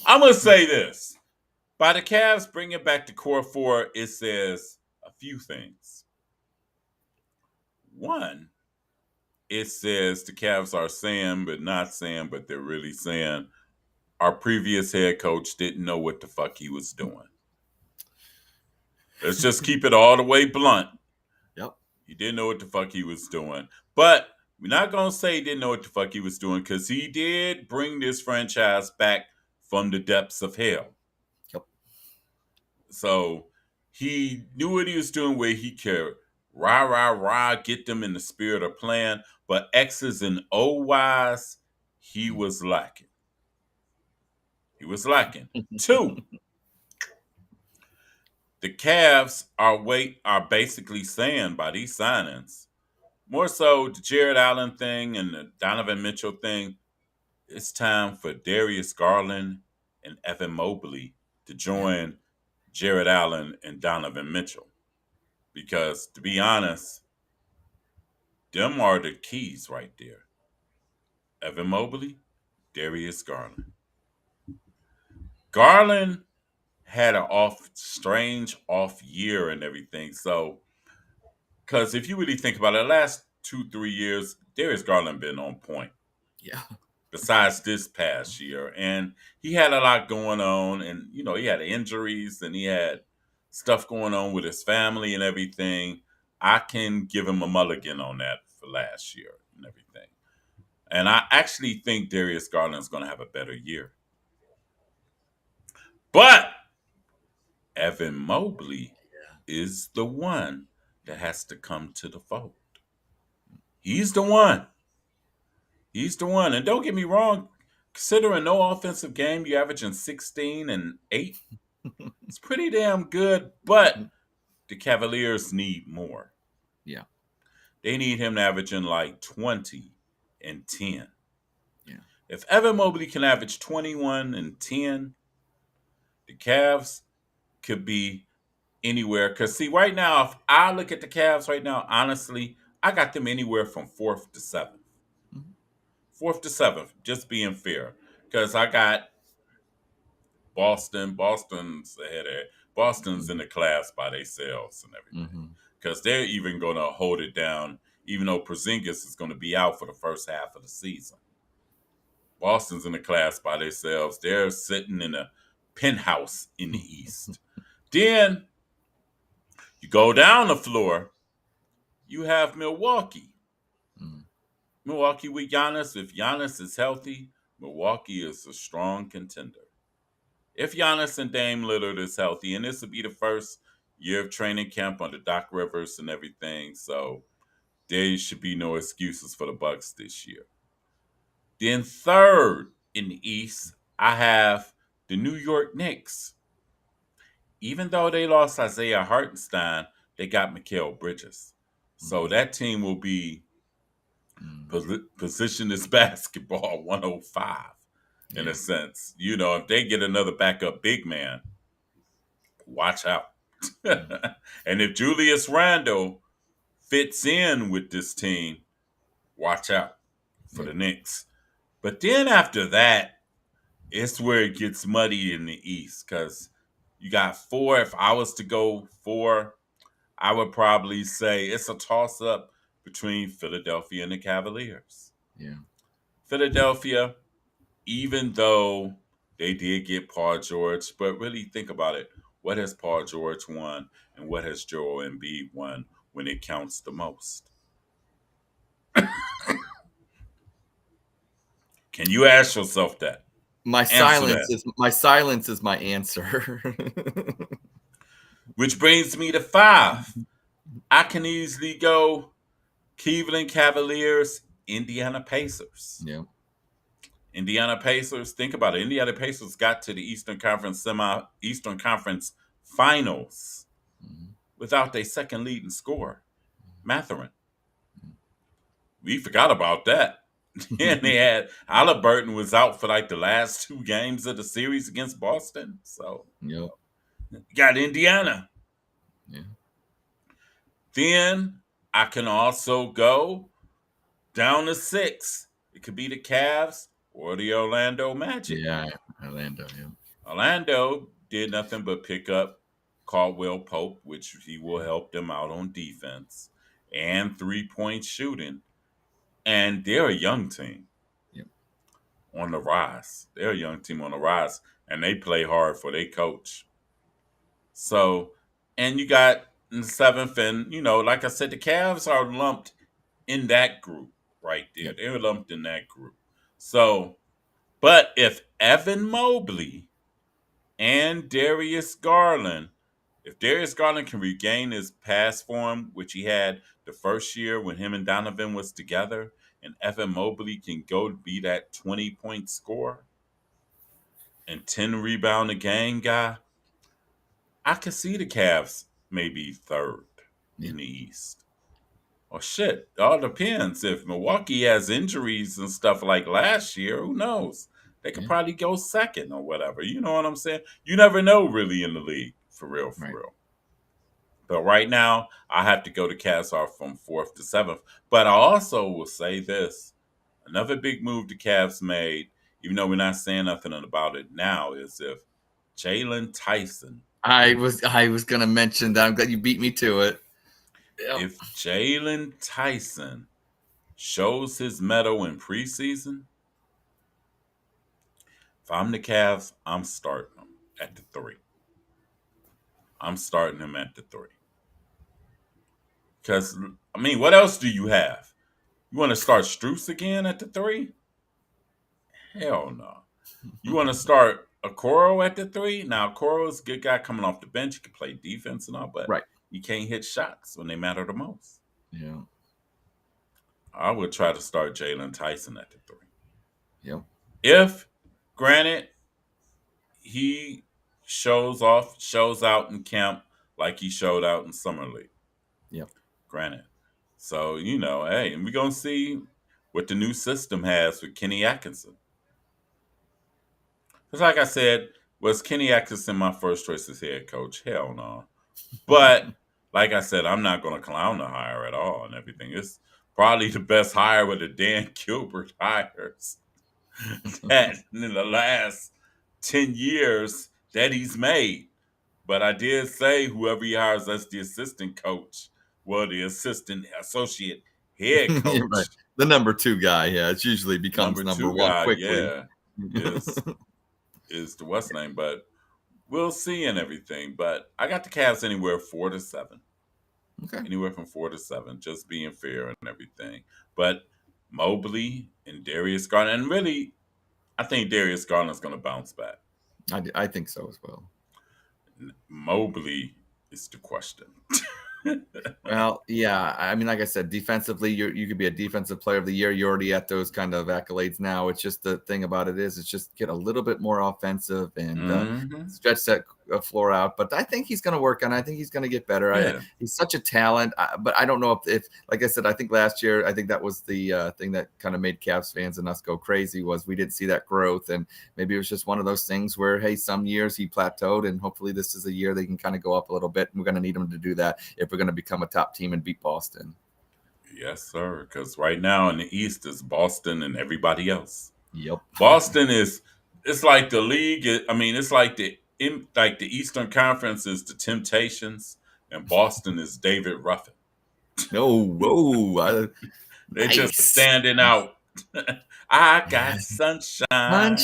I'm going to say this. By the Cavs bringing back the core four, it says a few things. One, it says the Cavs are saying, but not saying, but they're really saying our previous head coach didn't know what the fuck he was doing. Let's just keep it all the way blunt. Yep. He didn't know what the fuck he was doing. But we're not going to say he didn't know what the fuck he was doing because he did bring this franchise back from the depths of hell. Yep. So he knew what he was doing where he could rah, get them in the spirit of playing. But X's and O-wise, he was lacking. He was lacking. 2, the Cavs are basically saying by these signings, more so the Jarrett Allen thing and the Donovan Mitchell thing, it's time for Darius Garland and Evan Mobley to join Jarrett Allen and Donovan Mitchell. Because to be honest, them are the keys right there. Evan Mobley, Darius Garland. Garland had an strange off year and everything. So, because if you really think about it, the last 2-3 years, Darius Garland been on point. Yeah. Besides this past year, and he had a lot going on, and he had injuries and he had stuff going on with his family and everything. I can give him a mulligan on that for last year and everything. And I actually think Darius Garland's going to have a better year. But Evan Mobley is the one that has to come to the fold. He's the one. He's the one. And don't get me wrong, considering no offensive game, you're averaging 16 and 8. It's pretty damn good, but the Cavaliers need more. Yeah. They need him averaging like 20 and 10. Yeah. If Evan Mobley can average 21 and 10, the Cavs could be anywhere. Because, see, right now, if I look at the Cavs right now, honestly, I got them anywhere from 4th to 7th. 4th to 7th, just being fair. Because I got Boston. Boston's ahead of Boston's in the class by themselves and everything. Because they're even going to hold it down, even though Porzingis is going to be out for the first half of the season. Boston's in the class by themselves. They're sitting in a penthouse in the East. Then you go down the floor, you have Milwaukee. Milwaukee with Giannis. If Giannis is healthy, Milwaukee is a strong contender. If Giannis and Dame Lillard is healthy, and this will be the first year of training camp under Doc Rivers and everything, so there should be no excuses for the Bucks this year. Then 3rd in the East, I have the New York Knicks. Even though they lost Isaiah Hartenstein, they got Mikal Bridges. So that team will be positionless basketball 105 in a sense. If they get another backup big man, watch out. And if Julius Randle fits in with this team, watch out for the Knicks. But then after that, it's where it gets muddy in the East because you got 4. If I was to go 4, I would probably say it's a toss-up between Philadelphia and the Cavaliers. Yeah. Philadelphia, even though they did get Paul George, but really think about it. What has Paul George won and what has Joel Embiid won when it counts the most? Can you ask yourself that? Answer that. My silence is my answer. Which brings me to 5. I can easily go Cleveland Cavaliers, Indiana Pacers. Yeah. Indiana Pacers, think about it. Indiana Pacers got to the Eastern Conference Finals Mhm. without their second leading scorer, Matherin. We forgot about that. And they had Halliburton was out for like the last 2 games of the series against Boston. So Yep. you got Indiana. Yeah. Then I can also go down to 6. It could be the Cavs or the Orlando Magic. Yeah. Orlando. Yeah. Orlando did nothing but pick up Caldwell Pope, which he will help them out on defense and 3-point shooting. And they're a young team Yep. on the rise. They're a young team on the rise, and they play hard for their coach. So, and you got in the 7th, and like I said, the Cavs are lumped in that group right there. Yep. They're lumped in that group. So, but if Evan Mobley and if Darius Garland can regain his past form, which he had the first year when him and Donovan was together, and Evan Mobley can go be that 20-point scorer and 10 rebound a game guy, I could see the Cavs maybe 3rd Yeah. in the East. Or shit, all depends. If Milwaukee has injuries and stuff like last year, who knows? They could Yeah. probably go 2nd or whatever. You know what I'm saying? You never know really in the league, for real, for Right. real. But right now, I have to go to Cavs off from 4th to 7th. But I also will say this. Another big move the Cavs made, even though we're not saying nothing about it now, is if Jalen Tyson. I was gonna mention that. I'm glad you beat me to it. Yep. If Jalen Tyson shows his mettle in preseason, if I'm the Cavs, I'm starting him at the 3. I'm starting him at the 3. Because, I mean, what else do you have? You want to start Strus again at the 3? Hell no. You want to start Okoro at the 3? Now, Okoro's a good guy coming off the bench. He can play defense and all, but Right. he can't hit shots when they matter the most. Yeah. I would try to start Jalen Tyson at the 3. Yep. If, granted, he shows out in camp like he showed out in Summer League. Yep. Granted. So, hey, and we're going to see what the new system has with Kenny Atkinson. Because like I said, was Kenny Atkinson my first choice as head coach? Hell no. But like I said, I'm not going to clown the hire at all and everything. It's probably the best hire with the Dan Gilbert hires that in the last 10 years that he's made. But I did say whoever he hires as the assistant coach, well, the assistant associate head coach, Right. The number 2 guy. Yeah, it usually becomes number 1 guy, quickly. yeah, is the what's name, but we'll see and everything. But I got the Cavs anywhere 4 to 7. Okay. Anywhere from 4 to 7, just being fair and everything. But Mobley and Darius Garland, and really, I think Darius Garland's going to bounce back. I think so as well. Mobley is the question. Well, yeah. I mean, like I said, defensively, you could be a defensive player of the year. You're already at those kind of accolades now. It's just the thing about it is, it's just get a little bit more offensive and stretch that floor out. But I think he's going to work on it. I think he's going to get better. Yeah. He's such a talent. But I don't know if, like I said, I think last year, I think that was the thing that kind of made Cavs fans and us go crazy was we didn't see that growth. And maybe it was just one of those things where, hey, some years he plateaued, and hopefully this is a year they can kind of go up a little bit. And we're going to need him to do that if we're going to become a top team and beat Boston. Yes, sir. Because right now in the East is Boston and everybody else. Yep. Boston it's like the league. It's like the Eastern Conference is the Temptations, and Boston is David Ruffin. Whoa. They're Nice. just standing out. I got sunshine.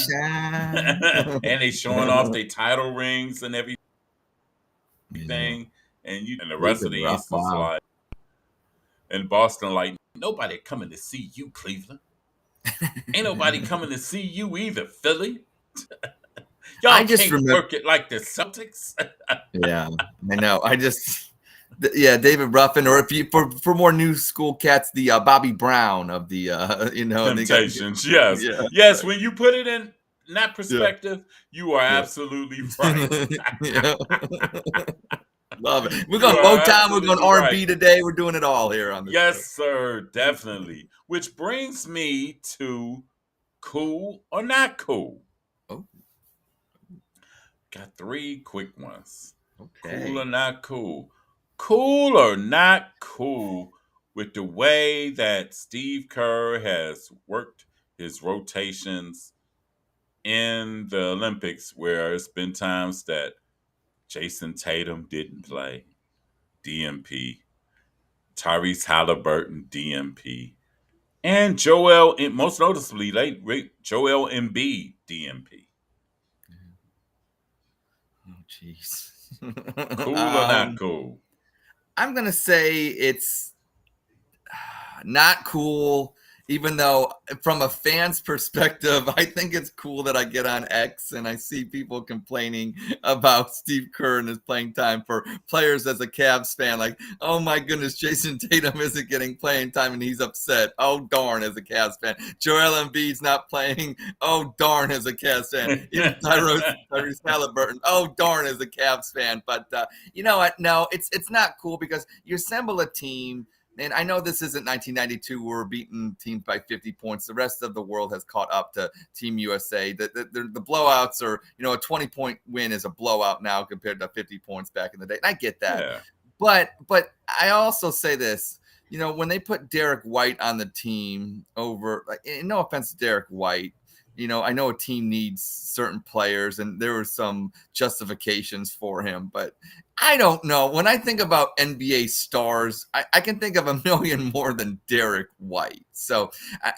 And they showing off their title rings and everything. Yeah. And the rest of the East is like, and Boston like, nobody coming to see you, Cleveland. Ain't nobody coming to see you either, Philly. Y'all I just can't remember. work it like the Celtics. Yeah, I know. Yeah, David Ruffin, or if you for more new school cats, the Bobby Brown of the they got Temptations, yes. yeah, Yes, right. when you put it in that Yeah, perspective, you are yeah. absolutely right. Yeah. Love it. We're You going are Motown. We're going absolutely R&B right. today. We're doing it all here on this Yes, show. sir, definitely. Which brings me to cool or not cool. Oh, Got three quick ones. Cool or okay. not cool? Cool or not cool with the way that Steve Kerr has worked his rotations in the Olympics, where it's been times that Jason Tatum didn't play, DMP, Tyrese Halliburton, DMP, and most noticeably, Joel Embiid, DMP. Oh, jeez. Cool or not cool? I'm gonna say it's not cool, even though from a fan's perspective, I think it's cool that I get on X and I see people complaining about Steve Kerr and his playing time for players as a Cavs fan. Like, oh my goodness, Jason Tatum isn't getting playing time and he's upset. Oh darn, as a Cavs fan. Joel Embiid's not playing. Oh darn, as a Cavs fan. Even Tyrese Halliburton. Oh darn, as a Cavs fan. But you know what? No, it's not cool because you assemble a team. And I know this isn't 1992 where we're beating teams by 50 points. The rest of the world has caught up to Team USA. The blowouts are, a 20-point win is a blowout now compared to 50 points back in the day. And I get that. Yeah. But I also say this, when they put Derek White on the team over, like, and no offense to Derek White, I know a team needs certain players and there were some justifications for him, but I don't know. When I think about NBA stars, I can think of a million more than Derek White. So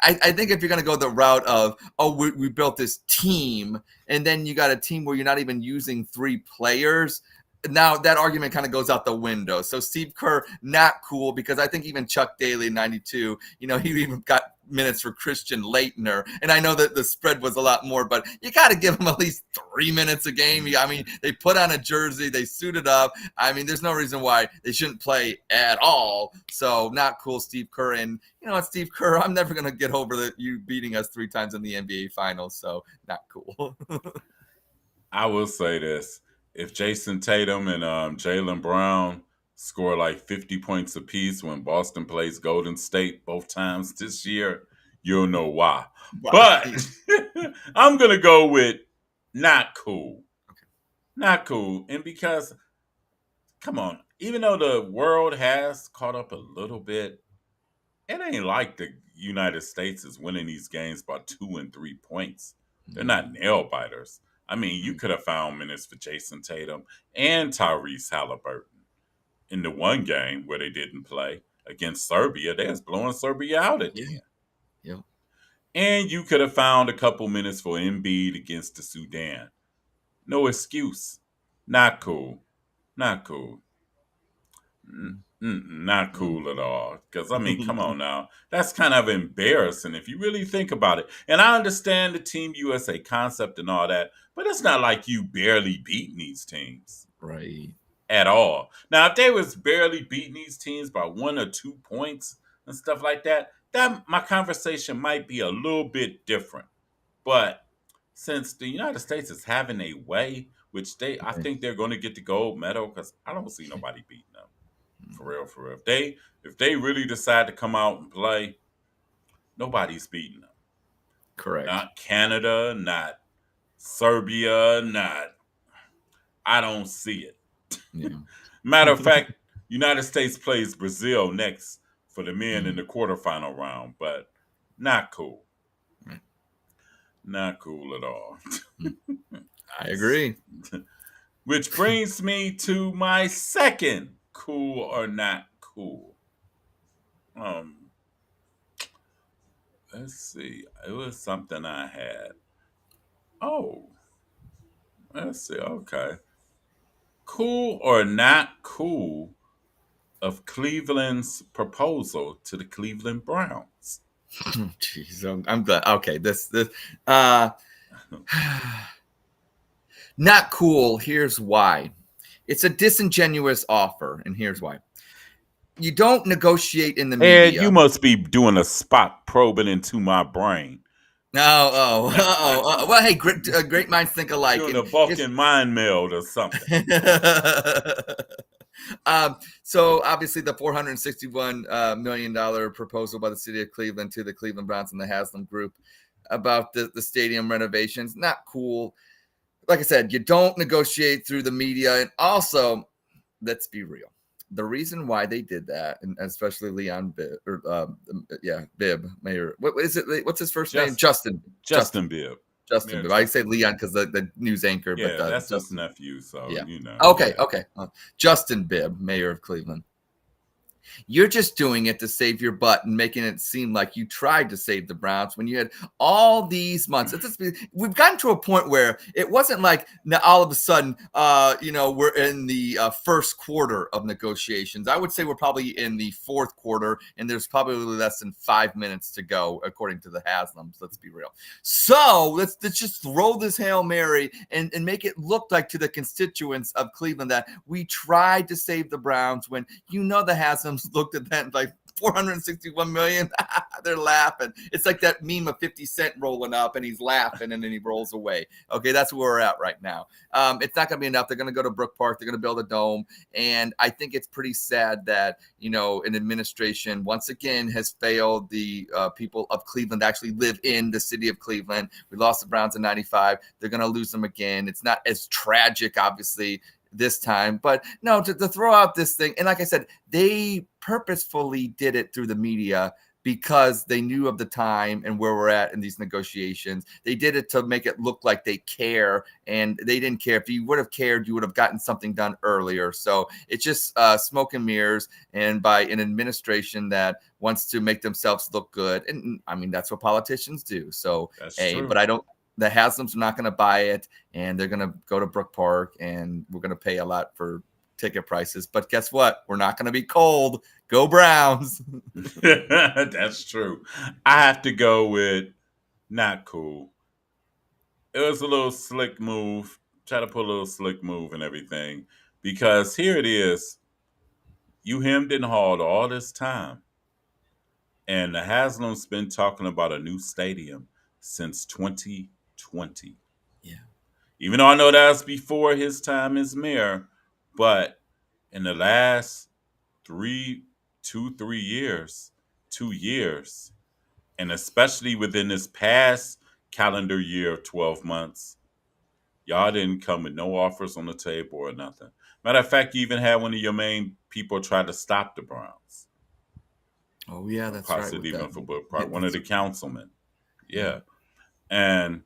I think if you're going to go the route of, oh, we built this team, and then you got a team where you're not even using three players, now that argument kind of goes out the window. So Steve Kerr, not cool, because I think even Chuck Daly in 92, he even got minutes for Christian Laettner. And I know that the spread was a lot more, but you got to give him at least 3 minutes a game. I mean, they put on a jersey, they suited up. I mean, there's no reason why they shouldn't play at all. So not cool, Steve Kerr. And you know what, Steve Kerr, I'm never going to get over you beating us 3 times in the NBA Finals. So not cool. I will say this: if Jason Tatum and Jaylen Brown score like 50 points apiece when Boston plays Golden State both times this year, you'll know why. But Right. I'm gonna go with not cool, not cool, and because come on, even though the world has caught up a little bit, it ain't like the United States is winning these games by 2 and 3 points. They're not nail biters. I mean, you could have found minutes for Jason Tatum and Tyrese Halliburton in the one game where they didn't play against Serbia. They was blowing Serbia out at the Yeah. end. Yep. And you could have found a couple minutes for Embiid against the Sudan. No excuse. Not cool. Not cool. Not cool at all. Because, I mean, come on now. That's kind of embarrassing if you really think about it. And I understand the Team USA concept and all that, but it's not like you barely beating these teams Right. at all. Now, if they was barely beating these teams by 1 or 2 points and stuff like that, my conversation might be a little bit different. But since the United States is having a way, which I Right. think they're going to get the gold medal because I don't see nobody beating them. For real, for real. If they really decide to come out and play, nobody's beating them. Correct. Not Canada, not Serbia, not I don't see it. Yeah. Matter of fact, United States plays Brazil next for the men in Mm. the quarterfinal round, but not cool. Right. Not cool at all. Mm. I agree. Which brings me to my second cool or not cool. Um, let's see. It was something I had. Oh, let's see. Okay. Cool or not cool of Cleveland's proposal to the Cleveland Browns? Jeez, I'm glad. Okay, this. Uh, Not cool. Here's why. It's a disingenuous offer, and here's why. You don't negotiate in the Ed, you media. must be doing a spot probing into my brain. Well, hey, great minds think alike, Doing and a Vulcan mind meld or something. so obviously the $461 million proposal by the city of Cleveland to the Cleveland Browns and the Haslam Group about the stadium renovations, not cool. Like I said, you don't negotiate through the media, and also, let's be real. The reason why they did that, and especially Leon Bibb, Bibb, Mayor. What is it? What's his first name? Justin. Justin Bibb. Justin Bibb. I say Leon because the news anchor, yeah, but that's Justin, his nephew. So yeah. Yeah. Okay. Justin Bibb, Mayor of Cleveland. You're just doing it to save your butt and making it seem like you tried to save the Browns when you had all these months. We've gotten to a point where it wasn't like now all of a sudden, we're in the first quarter of negotiations. I would say we're probably in the fourth quarter, and there's probably less than 5 minutes to go, according to the Haslams. Let's be real. So let's just throw this Hail Mary and make it look like to the constituents of Cleveland that we tried to save the Browns when the Haslams looked at that and like 461 million. They're laughing. It's like that meme of 50 Cent rolling up and he's laughing and then he rolls away. Okay, that's where we're at right now. It's not going to be enough. They're going to go to Brook Park. They're going to build a dome. And I think it's pretty sad that, an administration once again has failed the people of Cleveland to actually live in the city of Cleveland. We lost the Browns in 95. They're going to lose them again. It's not as tragic, obviously, this time, but no, to throw out this thing. And like I said, they purposefully did it through the media because they knew of the time and where we're at in these negotiations. They did it to make it look like they care, and they didn't care. If you would have cared, you would have gotten something done earlier. So it's just smoke and mirrors, and by an administration that wants to make themselves look good. And I mean, that's what politicians do. So, true. But the Haslams are not going to buy it, and they're going to go to Brook Park, and we're going to pay a lot for ticket prices. But guess what? We're not going to be cold. Go Browns. That's true. I have to go with not cool. It was a little slick move. Try to put a little slick move and everything. Because here it is. You hemmed and hawed all this time. And the Haslam's been talking about a new stadium since 2020. Yeah. Even though I know that's before his time as mayor, but in the last 2 years, and especially within this past calendar year of 12 months, y'all didn't come with no offers on the table or nothing. Matter of fact, you even had one of your main people try to stop the Browns. Oh, yeah, that's possibly right. Even for Brook Park, one of the councilmen. Yeah. And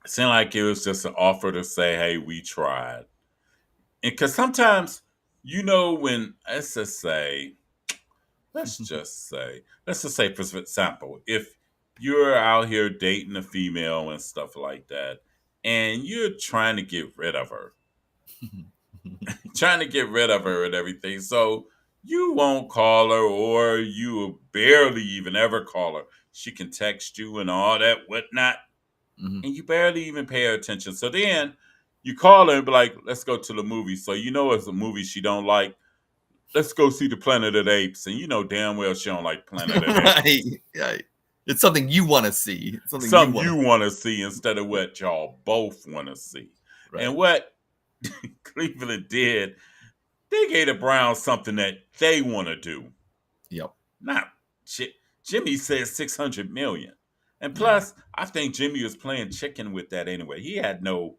it seemed like it was just an offer to say, hey, we tried. And because sometimes, when, let's just say, for example, if you're out here dating a female and stuff like that, and you're trying to get rid of her, and everything, so you won't call her, or you will barely even ever call her. She can text you and all that whatnot, and you barely even pay her attention. So then you call her and be like, let's go to the movie. So it's a movie she don't like. Let's go see the Planet of the Apes. And you know damn well she don't like Planet of the Apes. Right. It's something you want to see. Something you want to see instead of what y'all both want to see. Right. And what Cleveland did, they gave the Browns something that they want to do. Yep. Not Jimmy said $600 million. And plus, I think Jimmy was playing chicken with that anyway. He had no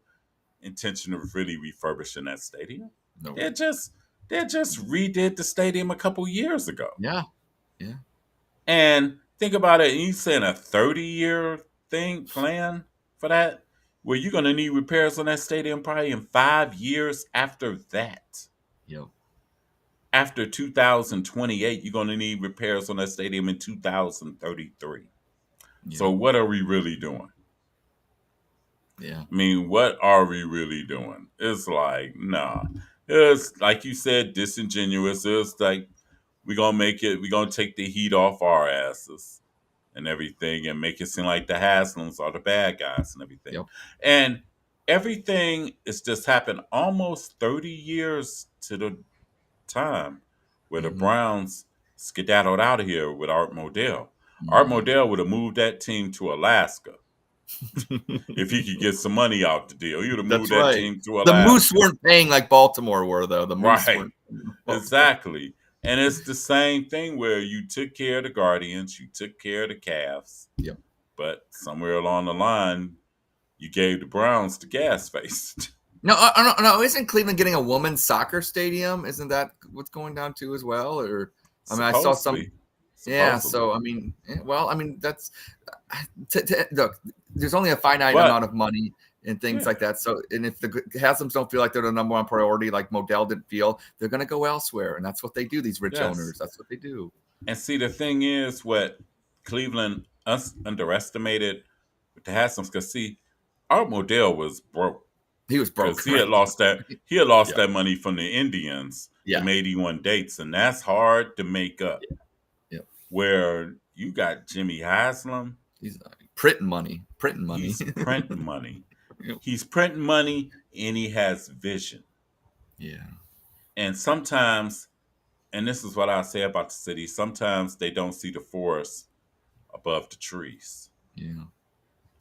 intention of really refurbishing that stadium. No. They just redid the stadium a couple years ago. Yeah. And think about it. You saying a 30-year plan for that, where you're going to need repairs on that stadium probably in 5 years after that. Yep. After 2028, you're going to need repairs on that stadium in 2033. Yeah. So what are we really doing? Yeah. I mean, what are we really doing? It's like, nah. It's like you said, disingenuous. It's like, we're going to take the heat off our asses and everything, and make it seem like the Haslams are the bad guys and everything. Yep. And everything is just happened almost 30 years to the time where the Browns skedaddled out of here with Art Modell. Art Modell would have moved that team to Alaska if he could get some money out the deal. He would have moved That's that right. team to The Moose Alaska. weren't paying like Baltimore were, though. The Moose Right. weren't. Exactly. And it's the same thing where you took care of the Guardians, you took care of the Cavs, Yep. but somewhere along the line, you gave the Browns the gas face. No, no. Isn't Cleveland getting a women's soccer stadium? Isn't that what's going down to as well? Or I mean, I saw some. Yeah. So I mean, well, I mean, that's look. There's only a finite amount of money and things like that. So, and if the Haslam's don't feel like they're the number one priority, like Modell didn't feel, they're going to go elsewhere, and that's what they do. These rich owners, that's what they do. And see, the thing is, what Cleveland underestimated with the Haslams, because see, Art Modell was broke. He was broke because he had lost that that money from the Indians. Yeah. From 81 dates, and that's hard to make up. Yeah. Where you got Jimmy Haslam. He's printing money. He's printing money. He's printing money, and he has vision. Yeah. And sometimes, and this is what I say about the city, sometimes they don't see the forest above the trees. Yeah.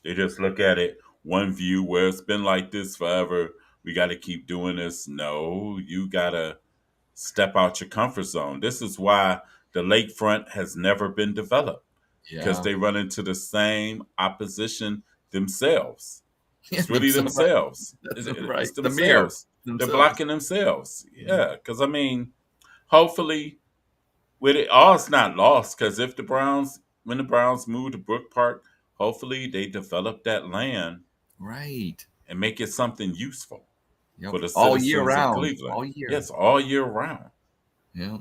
They just look at it one view where it's been like this forever. We got to keep doing this. No, you got to step out your comfort zone. This is why the lakefront has never been developed. Because they run into the same opposition themselves. It's really themselves. Right. It's themselves. They're blocking themselves. Yeah. Because, I mean, hopefully, with it, all it's not lost. Because if when the Browns move to Brook Park, hopefully they develop that land. Right. And make it something useful for the all citizens year round. of Cleveland. All year. Yes, all year round. Yeah.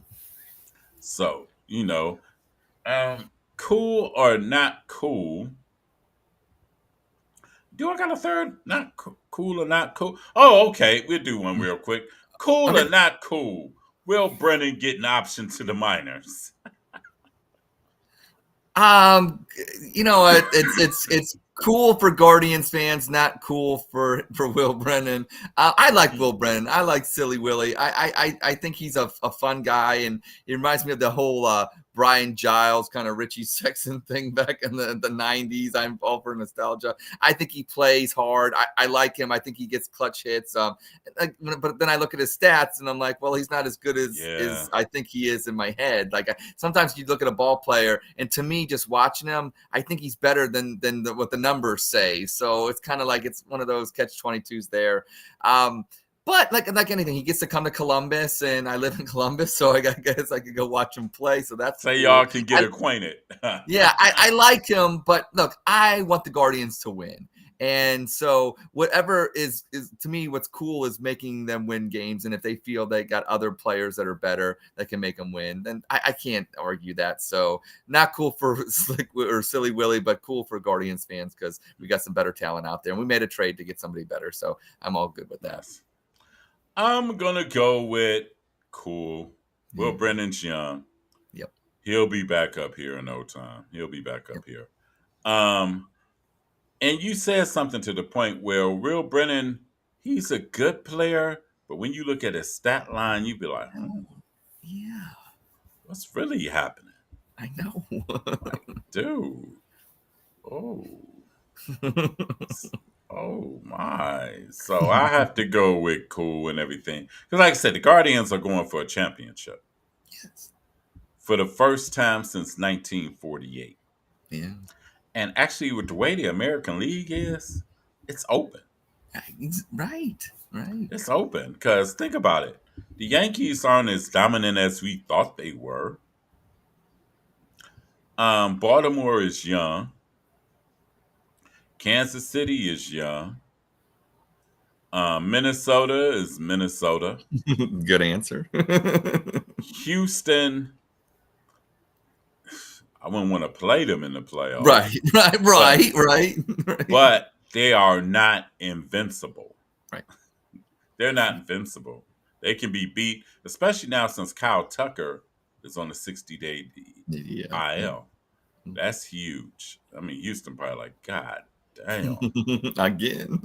So, cool or not cool? Do I got a third? Not cool or not cool? Oh, okay. We'll do one real quick. Cool or not cool? Will Brennan get an option to the minors? It's cool for Guardians fans, not cool for Will Brennan. I like Will Brennan. I like Silly Willie. I think he's a fun guy, and it reminds me of the whole Brian Giles kind of Richie Sexton thing back in the 90s. I'm all for nostalgia. I think he plays hard. I like him. I think he gets clutch hits. But then I look at his stats and I'm like, well, he's not as good as I think he is in my head. Like sometimes you look at a ball player, and to me, just watching him, I think he's better than what the numbers say. So it's kind of like it's one of those catch-22s there. But like anything, he gets to come to Columbus, and I live in Columbus, so I guess I could go watch him play. So that's cool. Y'all can get acquainted. Yeah, I like him, but look, I want the Guardians to win. And so whatever is to me, what's cool is making them win games. And if they feel they got other players that are better that can make them win, then I can't argue that. So not cool for Slick or Silly Willie, but cool for Guardians fans because we got some better talent out there. And we made a trade to get somebody better. So I'm all good with that. I'm going to go with cool. Will Brennan's young. Yep. He'll be back up here in no time. He'll be back up here. And you said something to the point where Will Brennan, he's a good player, but when you look at his stat line, you'd be like, yeah, what's really happening? I know. Dude. Oh my. So I have to go with cool and everything. Because like I said, the Guardians are going for a championship. Yes. For the first time since 1948. Yeah. And actually, with the way the American League is, it's open. Right. It's open. Because think about it. The Yankees aren't as dominant as we thought they were. Baltimore is young. Kansas City is young. Minnesota is Minnesota. Good answer. Houston, I wouldn't want to play them in the playoffs. Right. But they are not invincible. Right. They're not invincible. They can be beat, especially now since Kyle Tucker is on a 60-day IL. That's huge. I mean, Houston probably like, God damn. Again.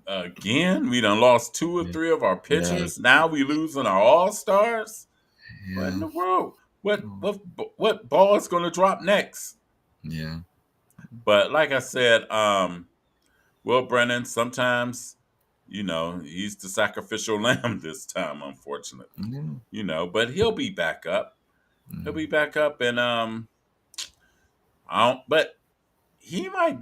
Again, we done lost two or Yeah. three of our Yeah. pitchers. Now we losing our all stars. What in Yeah. the world? What Oh, what what ball is going to drop next? yeah. But like I said, Will Brennan sometimes, he's the sacrificial lamb this time, unfortunately. Yeah. But he'll be back up. He'll Mm. be back up, and I don't. But he might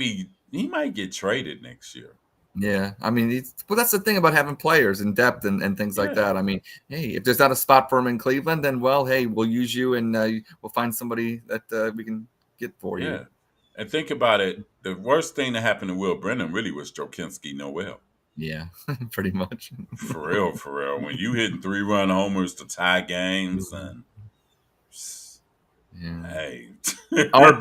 get traded next year. Yeah, I mean, well, that's the thing about having players in depth and things like Yeah, that. I mean, hey, if there's not a spot for him in Cleveland, then well, hey, we'll use you and we'll find somebody that we can get for you. yeah. And think about it. The worst thing that happened to Will Brennan really was Jokinski Noel. Yeah, pretty much. For real, for real. When you hitting 3-run homers to tie games, and Yeah. hey, Our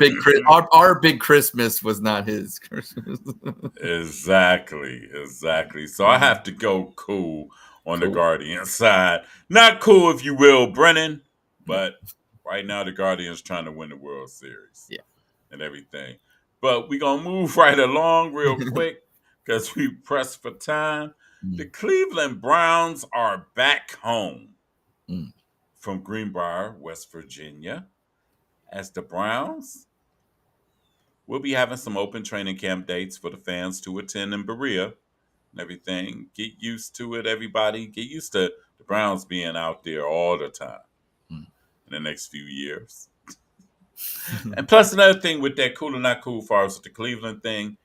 big Christmas was not his Christmas. exactly. So I have to go cool on the Cool. Guardian side. Not cool, if you will, Brennan. No. But right now, the Guardians trying to win the World Series Yeah. and everything. But we gonna move right along real quick because we pressed for time. The Mm, Cleveland Browns are back home mm, from Greenbrier, West Virginia, as the Browns will be having some open training camp dates for the fans to attend in Berea and everything. Get used to it, everybody. Get used to the Browns being out there all the time mm. in the next few years. And plus, another thing with that cool or not cool, far as with the Cleveland thing,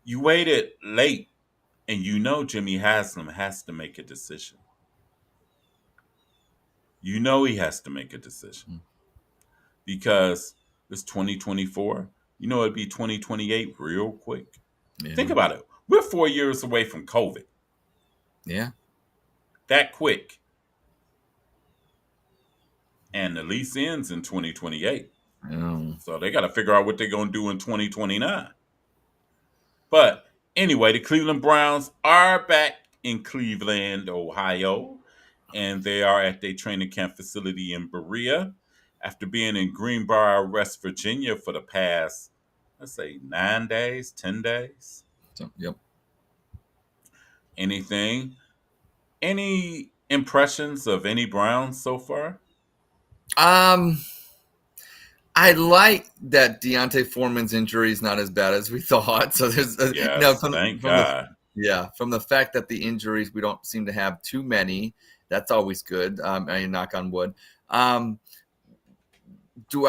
you waited late, and Jimmy Haslam has to make a decision. He has to make a decision Mm. because it's 2024. It'd be 2028 real quick. Think Yeah. about it. We're 4 years away from COVID. Yeah. That quick. And the lease ends in 2028. Oh. So they got to figure out what they're going to do in 2029. But anyway, the Cleveland Browns are back in Cleveland, Ohio, and they are at their training camp facility in Berea after being in Greenbrier, West Virginia for the past, let's say, 9 days, 10 days. So, yep. Anything? Any impressions of any Browns so far? Um, I like that Deontay Foreman's injury is not as bad as we thought. So there's, Yes, thank from the God. yeah, from the fact that the injuries we don't seem to have too many. That's always good. I mean, knock on wood. Um,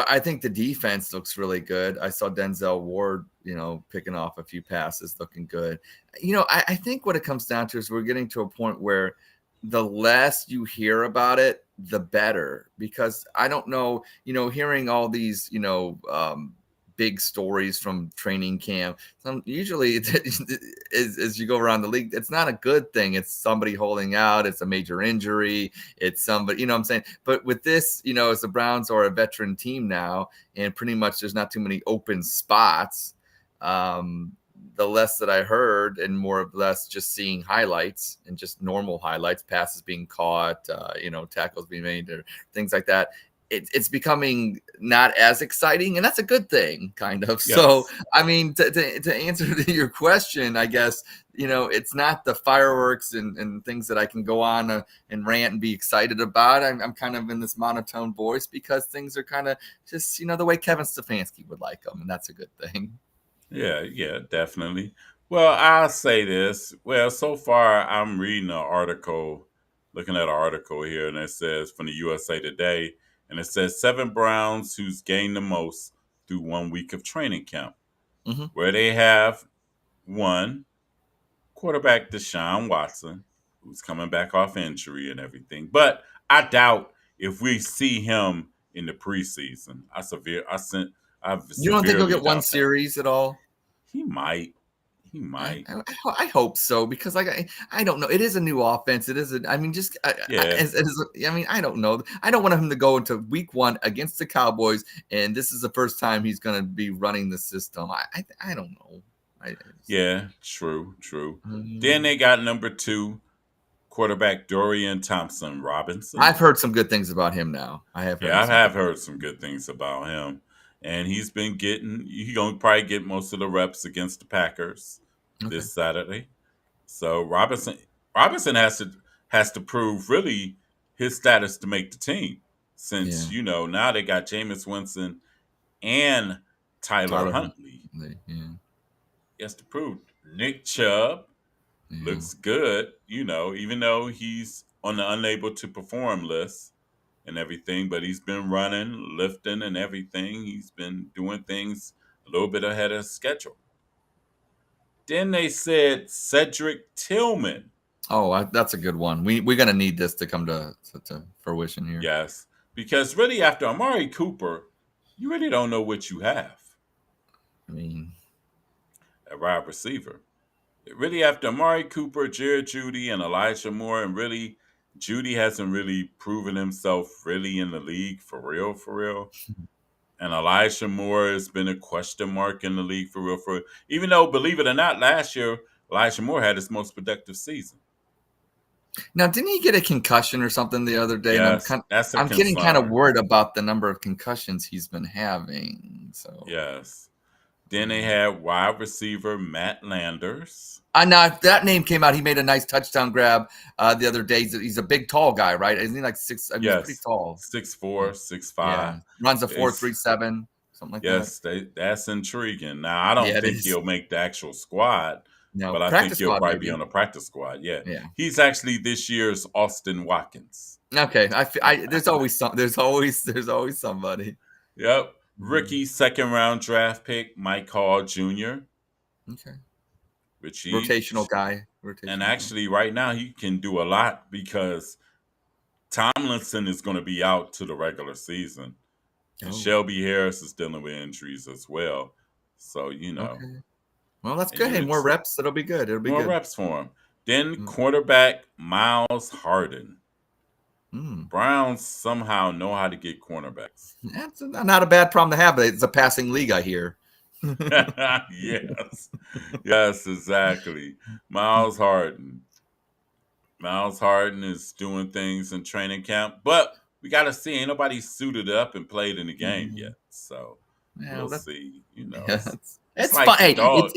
I think the defense looks really good. I saw Denzel Ward, picking off a few passes, looking good. I think what it comes down to is we're getting to a point where the less you hear about it, the better. Because I don't know, hearing all these, big stories from training camp. Usually, as you go around the league, it's not a good thing. It's somebody holding out. It's a major injury. It's somebody, what I'm saying. But with this, as the Browns are a veteran team now, and pretty much there's not too many open spots. The less that I heard, and more or less just seeing highlights and just normal highlights, passes being caught, tackles being made, or things like that. It's becoming not as exciting, and that's a good thing, kind of. Yes. So, I mean, to answer to your question, I guess, it's not the fireworks and things that I can go on and rant and be excited about. I'm kind of in this monotone voice because things are kind of just, the way Kevin Stefanski would like them, and that's a good thing. Yeah, definitely. Well, I'll say this. Well, so far I'm reading an article, looking at an article here, and it says from the USA Today, and it says 7 Browns who's gained the most through 1 week of training camp, Mm-hmm. where they have one quarterback Deshaun Watson, who's coming back off injury and everything. But I doubt if we see him in the preseason. I You don't think he'll severely get one doubt that. series at all? He might. He I, might. I hope so, because I don't know. It is a new offense. It is. I mean, just Yeah. I mean, I don't know. I don't want him to go into week 1 against the Cowboys, and this is the first time he's going to be running the system. I don't know. Yeah. True. Then they got number 2 quarterback Dorian Thompson Robinson. I've heard some good things about him now. I have heard. Yeah, I have heard some good things about him and he gonna probably get most of the reps against the Packers Okay. this Saturday. So Robinson has to prove really his status to make the team, since Yeah. now they got Jameis Winston and Tyler Tyler Huntley. Huntley. Yeah. He has to prove. Nick Chubb Yeah. looks good, even though he's on the unable to perform list and everything, but he's been running, lifting, and everything. He's been doing things a little bit ahead of schedule. Then they said Cedric Tillman. Oh, that's a good one. We're gonna need this to come to fruition here. Yes, because really after Amari Cooper, you really don't know what you have I mean, at wide receiver. Really after Amari Cooper, Jared Judy, and Elijah Moore, and really Judy hasn't really proven himself really in the league for real, for real. And Elijah Moore has been a question mark in the league for real, for real. Even though, believe it or not, last year Elijah Moore had his most productive season. now didn't he get a concussion or something the other day? And Yes, that's a I'm getting kind of concern. worried about the number of concussions he's been having. So Yes. Then they had wide receiver Matt Landers. I know if that name came out, he made a nice touchdown grab the other day. He's a big, tall guy, right? Isn't he like 6? I mean, he's pretty Yes, tall. 6'4", 6'5". Yeah, runs a They 4.37, something like that. Yes, that's intriguing. Now, I don't Yeah, it think is. he'll make the actual squad, No, but I think practice he'll squad probably be maybe. on the practice squad. Yeah. Yeah. He's actually this year's Austin Watkins. Okay. There's always there's always somebody. Yep. Mhm. Rookie second round draft pick, Mike Hall Jr., Okay. which Rotational guy. and Rotational guy. actually right now he can do a lot because Tomlinson is going to be out to the regular season. And Oh. Shelby Harris is dealing with injuries as well. So, Okay. Well, that's and good. Hey, more reps. It'll be good. It'll be more good. reps for him. Then Mm. quarterback Miles Harden. Mm. Browns somehow know how to get cornerbacks. That's not a bad problem to have. But it's a passing league, I hear. Yes. Yes, exactly. Miles Harden. Miles Harden is doing things in training camp, but we got to see. Ain't nobody suited up and played in the game Mhm. yet. So Well, we'll see. yeah, It's it's like fun. the Hey, dog.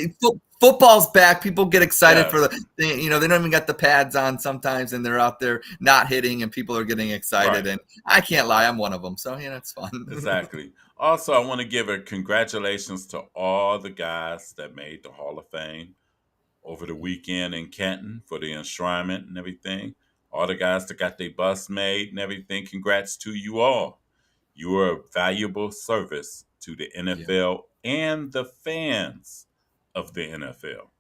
football's back. People get excited for Yes. they don't even got the pads on sometimes, and they're out there not hitting, and people are getting excited. Right. And I can't lie, I'm one of them. So it's fun. Exactly. Also, I want to give a congratulations to all the guys that made the Hall of Fame over the weekend in Canton for the enshrinement and everything. All the guys that got their bus made and everything. Congrats to you all. You are a valuable service to the Yeah. NFL and the fans of the NFL.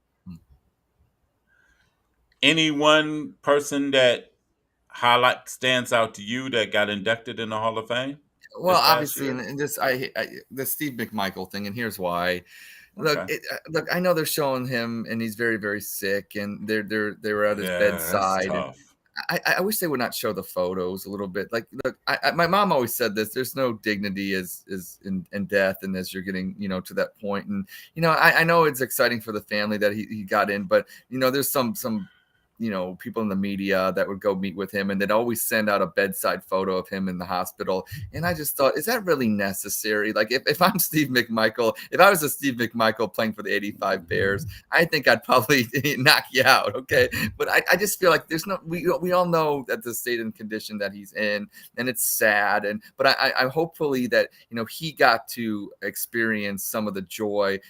Any one person that highlight stands out to you that got inducted in the Hall of Fame Well, this past obviously, year? and this the Steve McMichael thing, and here's why. Okay. Look, I know they're showing him, and he's very, very sick, and they were at his Yeah, that's bedside, and tough. I wish they would not show the photos a little bit. Like, look, my mom always said this: there's no dignity as in death, and as you're getting to that point. And I know it's exciting for the family that he got in, but there's some people in the media that would go meet with him, and they'd always send out a bedside photo of him in the hospital. And I just thought, is that really necessary? Like, if I'm Steve McMichael, if I was a Steve McMichael playing for the '85 Bears, I think I'd probably knock you out. Okay. But I just feel like there's no, we all know that the state and condition that he's in, and it's sad. But I hopefully that, he got to experience some of the joy,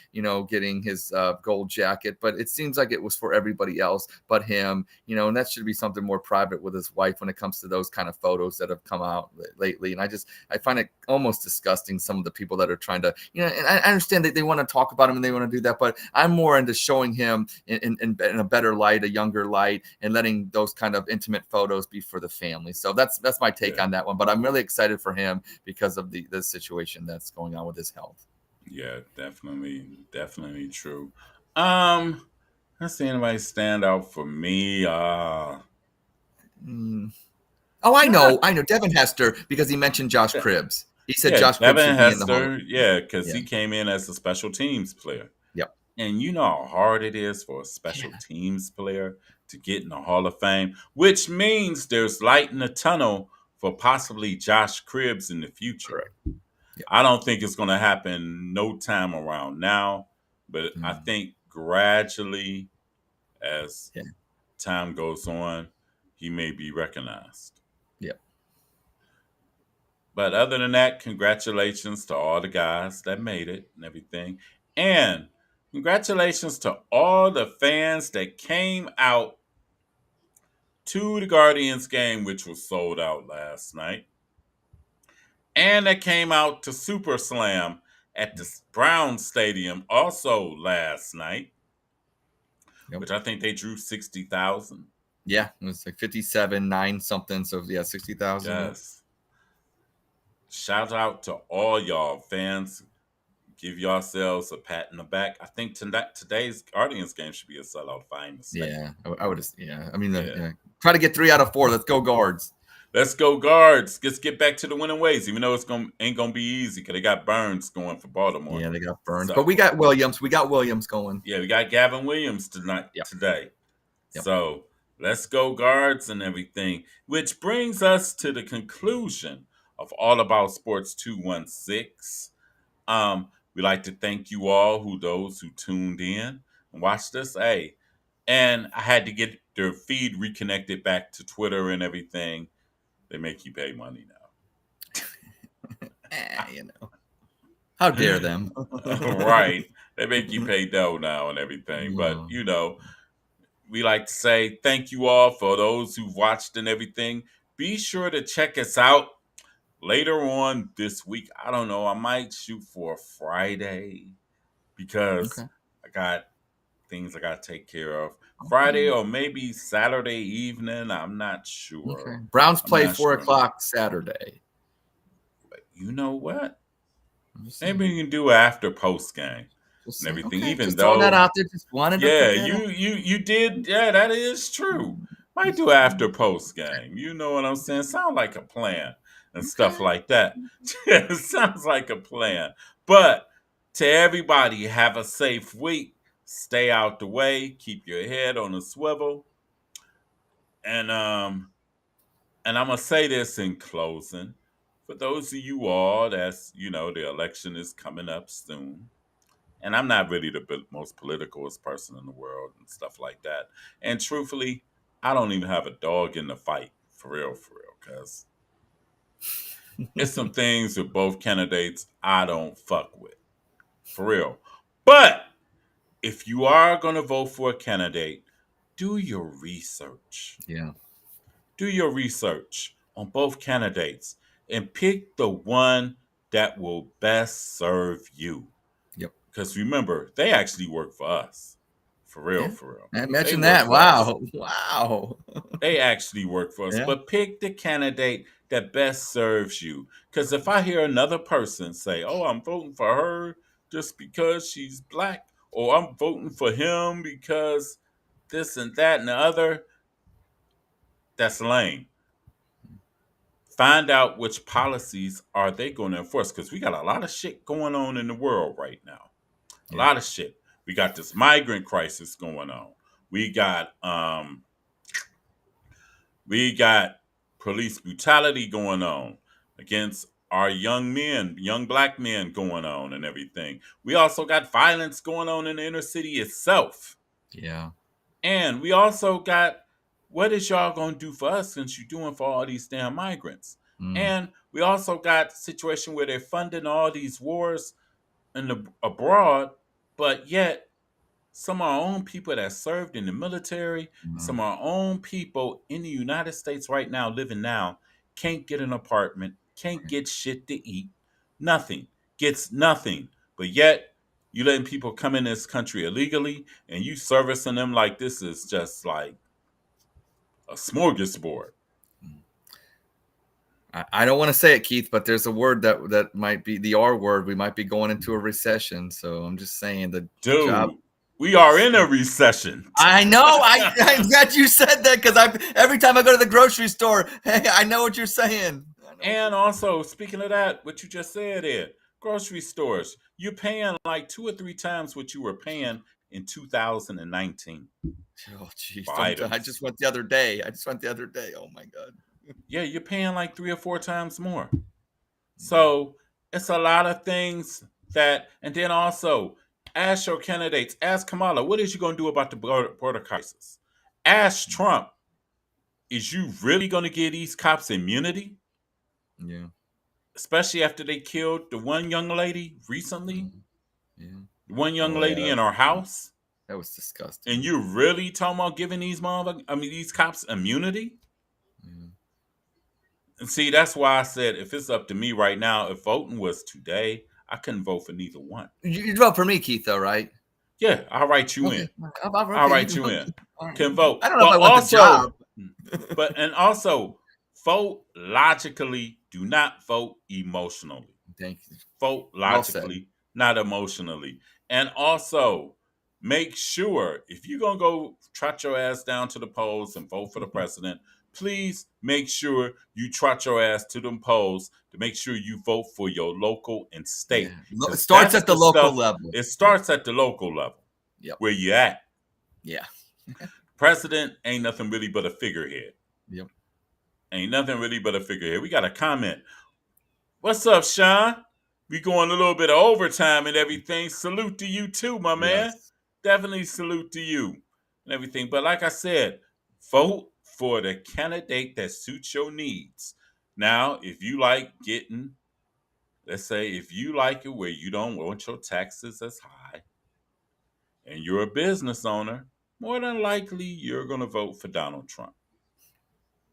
getting his gold jacket, but it seems like it was for everybody else but him. And that should be something more private with his wife when it comes to those kind of photos that have come out lately. And I find it almost disgusting, some of the people that are trying to, and I understand that they want to talk about him and they want to do that, but I'm more into showing him in a better light, a younger light, and letting those kind of intimate photos be for the family. So that's my take Yeah. on that one. But I'm really excited for him because of the situation that's going on with his health. Yeah, definitely true. Um, let's see anybody stand out for me. Mm. Oh, I know. Devin Hester, because he mentioned Josh Cribbs. He said Yeah, Josh Cribbs Devin should be in the Hall of Hester. Fame. Yeah, because Yeah. he came in as a special teams player. Yep. And you know how hard it is for a special Yeah. teams player to get in the Hall of Fame, which means there's light in the tunnel for possibly Josh Cribbs in the future. Correct. I don't think it's going to happen no time around now, but I Mm. think gradually as Yeah. time goes on, he may be recognized. Yep. But other than that, congratulations to all the guys that made it and everything. And congratulations to all the fans that came out to the Guardians game, which was sold out last night. And that came out to Super Slam at the Brown Stadium also last night, Yep. which I think they drew 60,000. Yeah, it was like 57, 9 something. So yeah, 60,000. Yep. Yes. Shout out to all y'all fans. Give yourselves a pat in the back. I think today's Guardians game should be a sellout, if I'm mistaken. Yeah, I would. Yeah, I mean, Yeah. try to get 3 out of 4. Let's go, Guards. Let's go, Guards. Let's get back to the winning ways, even though ain't gonna be easy because they got Burns going for Baltimore. Yeah, they got Burns, So, but we got Williams. We got Williams going. yeah, we got Gavin Williams today. Yep. So let's go, Guards and everything. Which brings us to the conclusion of All About Sports 216. We'd like to thank you all those who tuned in and watched us. Hey, and I had to get their feed reconnected back to Twitter and everything. They make you pay money now. You know, how dare them? Right. They make you pay dough now and everything. But, we like to say thank you all for those who've watched and everything. Be sure to check us out later on this week. I don't know. I might shoot for a Friday because I got things I got to take care of. Friday or maybe Saturday evening. I'm not sure. Okay. Browns play 4:00 Saturday. But you know what? Maybe we can do after post game and everything. Okay, Even just though throwing that out there, just wanted to put that you did. Yeah, that is true. Might do after post game. You know what I'm saying? Sound like a plan and stuff like that. It sounds like a plan. But to everybody, have a safe week. Stay out the way. Keep your head on a swivel. And I'm gonna say this in closing. For those of you all that's the election is coming up soon. And I'm not really the most politicalist person in the world and stuff like that. And truthfully, I don't even have a dog in the fight, for real, because it's some things with both candidates I don't fuck with, for real. But if you are going to vote for a candidate, do your research. Yeah. Do your research on both candidates and pick the one that will best serve you. Yep. Because remember, they actually work for us. For real. I mentioned that. Wow. Wow. They actually work for us. Yeah. But pick the candidate that best serves you. Because if I hear another person say, oh, I'm voting for her just because she's black, or I'm voting for him because this and that and the other, that's lame. Find out which policies are they going to enforce. Because we got a lot of shit going on in the world right now. A lot of shit. We got this migrant crisis going on. We got police brutality going on against our young black men going on and everything. We also got violence going on in the inner city itself. Yeah. And we also got, what is y'all going to do for us since you're doing for all these damn migrants? And we also got a situation where they're funding all these wars abroad, but yet some of our own people that served in the military, some of our own people in the United States right now, living now, can't get an apartment, can't get shit to eat, gets nothing. But yet, you letting people come in this country illegally and you servicing them like this is just like a smorgasbord. I don't want to say it, Keith, but there's a word that might be the R word. We might be going into a recession. So I'm just saying we are in a recession. I know. I'm glad you said that because every time I go to the grocery store, hey, I know what you're saying. And also, speaking of that, what you just said, Ed, grocery stores, you're paying like 2 or 3 times what you were paying in 2019. Oh, jeez. I just went the other day. Oh, my God. Yeah, you're paying like 3 or 4 times more. So it's a lot of things that, and then also ask your candidates, ask Kamala, what is you going to do about the border crisis? Ask Trump, is you really going to give these cops immunity? Yeah. Especially after they killed the one young lady recently, Yeah. one young Oh, lady yeah. in her house. That was disgusting. And you really talking about giving these cops immunity? Yeah. And see, that's why I said if it's up to me right now, if voting was today, I couldn't vote for neither one. You vote for me, Keith, though, right? Yeah, I'll write you Okay. in. I'll Okay, you write can you vote. in. All right. Can vote. I don't know But if I want the also, job. and also vote logically, do not vote emotionally. Thank you. Vote Well said. logically, not emotionally. And also make sure if you're gonna go trot your ass down to the polls and vote for the president, please make sure you trot your ass to them polls to make sure you vote for your local and state. Yeah. It 'Cause starts that's at the the local stuff. level. It starts at the local level. Yep. Where you at. Yeah. President ain't nothing really but a figurehead. Yep. Ain't nothing really but a figurehead. We got a comment. What's up, Sean? We going a little bit of overtime and everything. Salute to you too, my man. Yes. Definitely salute to you and everything. But like I said, vote for the candidate that suits your needs. Now, if you like getting, let's say, if you like it where you don't want your taxes as high and you're a business owner, more than likely you're going to vote for Donald Trump.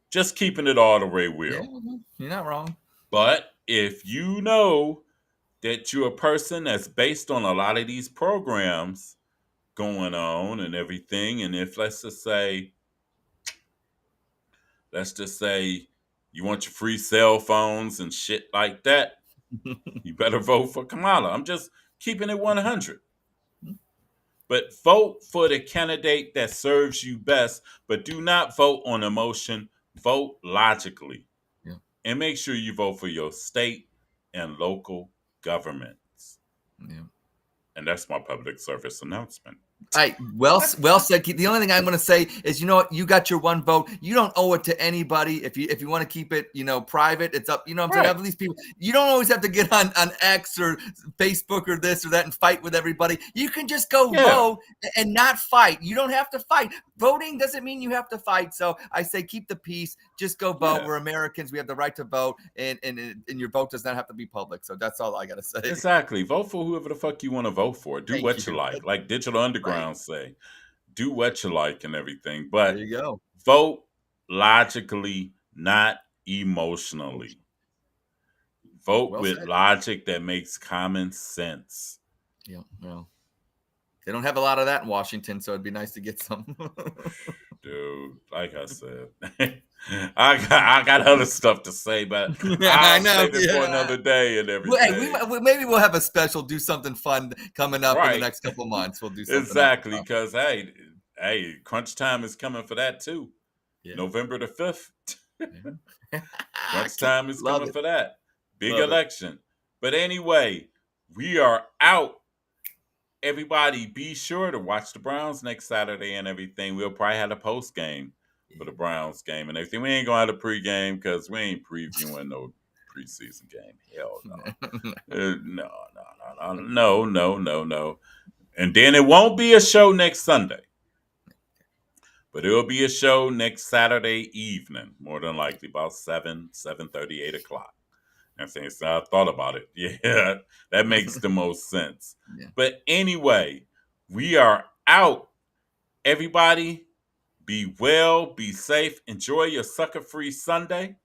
Just keeping it all the way real. Yeah, you're not wrong. But if you know that you're a person that's based on a lot of these programs going on and everything, and if let's just say you want your free cell phones and shit like that, you better vote for Kamala. I'm just keeping it 100. But vote for the candidate that serves you best, but do not vote on emotion. Vote logically. Yeah. And make sure you vote for your state and local governments. Yeah. And that's my public service announcement. All right, well said, Keith. The only thing I'm going to say is, you know what? You got your one vote. You don't owe it to anybody. If you want to keep it, private, it's up. You know what I'm saying? Have these people. You don't always have to get on X or Facebook or this or that and fight with everybody. You can just go vote and not fight. You don't have to fight. Voting doesn't mean you have to fight. So I say keep the peace. Just go vote. Yeah. We're Americans. We have the right to vote, and your vote does not have to be public. So that's all I got to say. Exactly. Vote for whoever the fuck you want to vote for. Do what you like. Like Digital Underground say, do what you like and everything, but there you go. Vote logically, not emotionally. Vote with logic that makes common sense. Yeah, well, they don't have a lot of that in Washington, so it'd be nice to get some. Dude, like I said, I got other stuff to say, but I'll save it for another day and everything. Well, maybe we'll have a special, do something fun coming up in the next couple of months. We'll do something exactly because hey, crunch time is coming for that too. Yeah. November the 5th. Crunch time is coming for that. Big election. But anyway, we are out. Everybody, be sure to watch the Browns next Saturday and everything. We'll probably have a post game for the Browns game and everything. We ain't going to have a pregame because we ain't previewing no preseason game. Hell no. And then it won't be a show next Sunday. But it'll be a show next Saturday evening, more than likely, about 7:30, 8 o'clock. And so I thought about it. Yeah, that makes the most sense. Yeah. But anyway, we are out. Everybody, be well, be safe. Enjoy your sucker-free Sunday.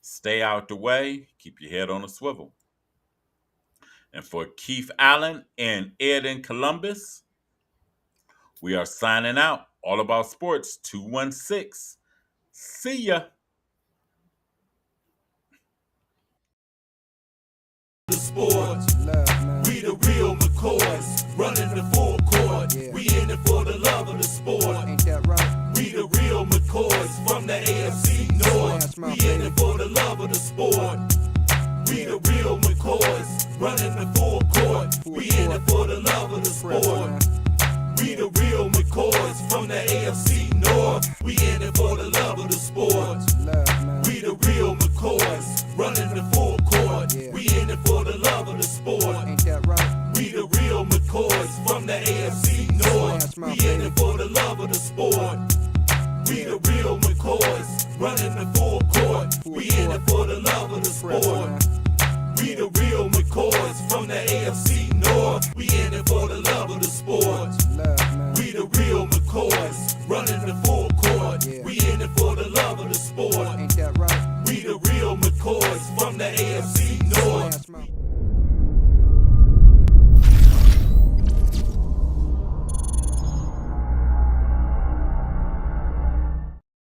Stay out the way. Keep your head on a swivel. And for Keith Allen and Ed in Columbus, we are signing out. All About Sports 216. See ya. The sports. We the real McCoys, running the full court. Yeah. We in it for the love of the sport. Ain't that right? We the real McCoys from the AFC North. We in it for the love of the sport. We the real McCoys, running the full court. We in it for the love of the sport. We the real McCoys from the AFC North. We in it for the love of the sport. Love, man. We the real McCoys running the full court. Yeah. We in it for the love of the sport. Ain't that right? We the real McCoys from the AFC North. Smash mouth, We in baby. it for the love of the sport. We the real McCoys running the full court. We in it for the love of the Press, sport. man. We the real McCoys from the AFC North. We in it for the love of the sport. Love, man. We the real McCoys running the full court. Yeah. We in it for the love of the sport. Ain't that right? We the real McCoys from the AFC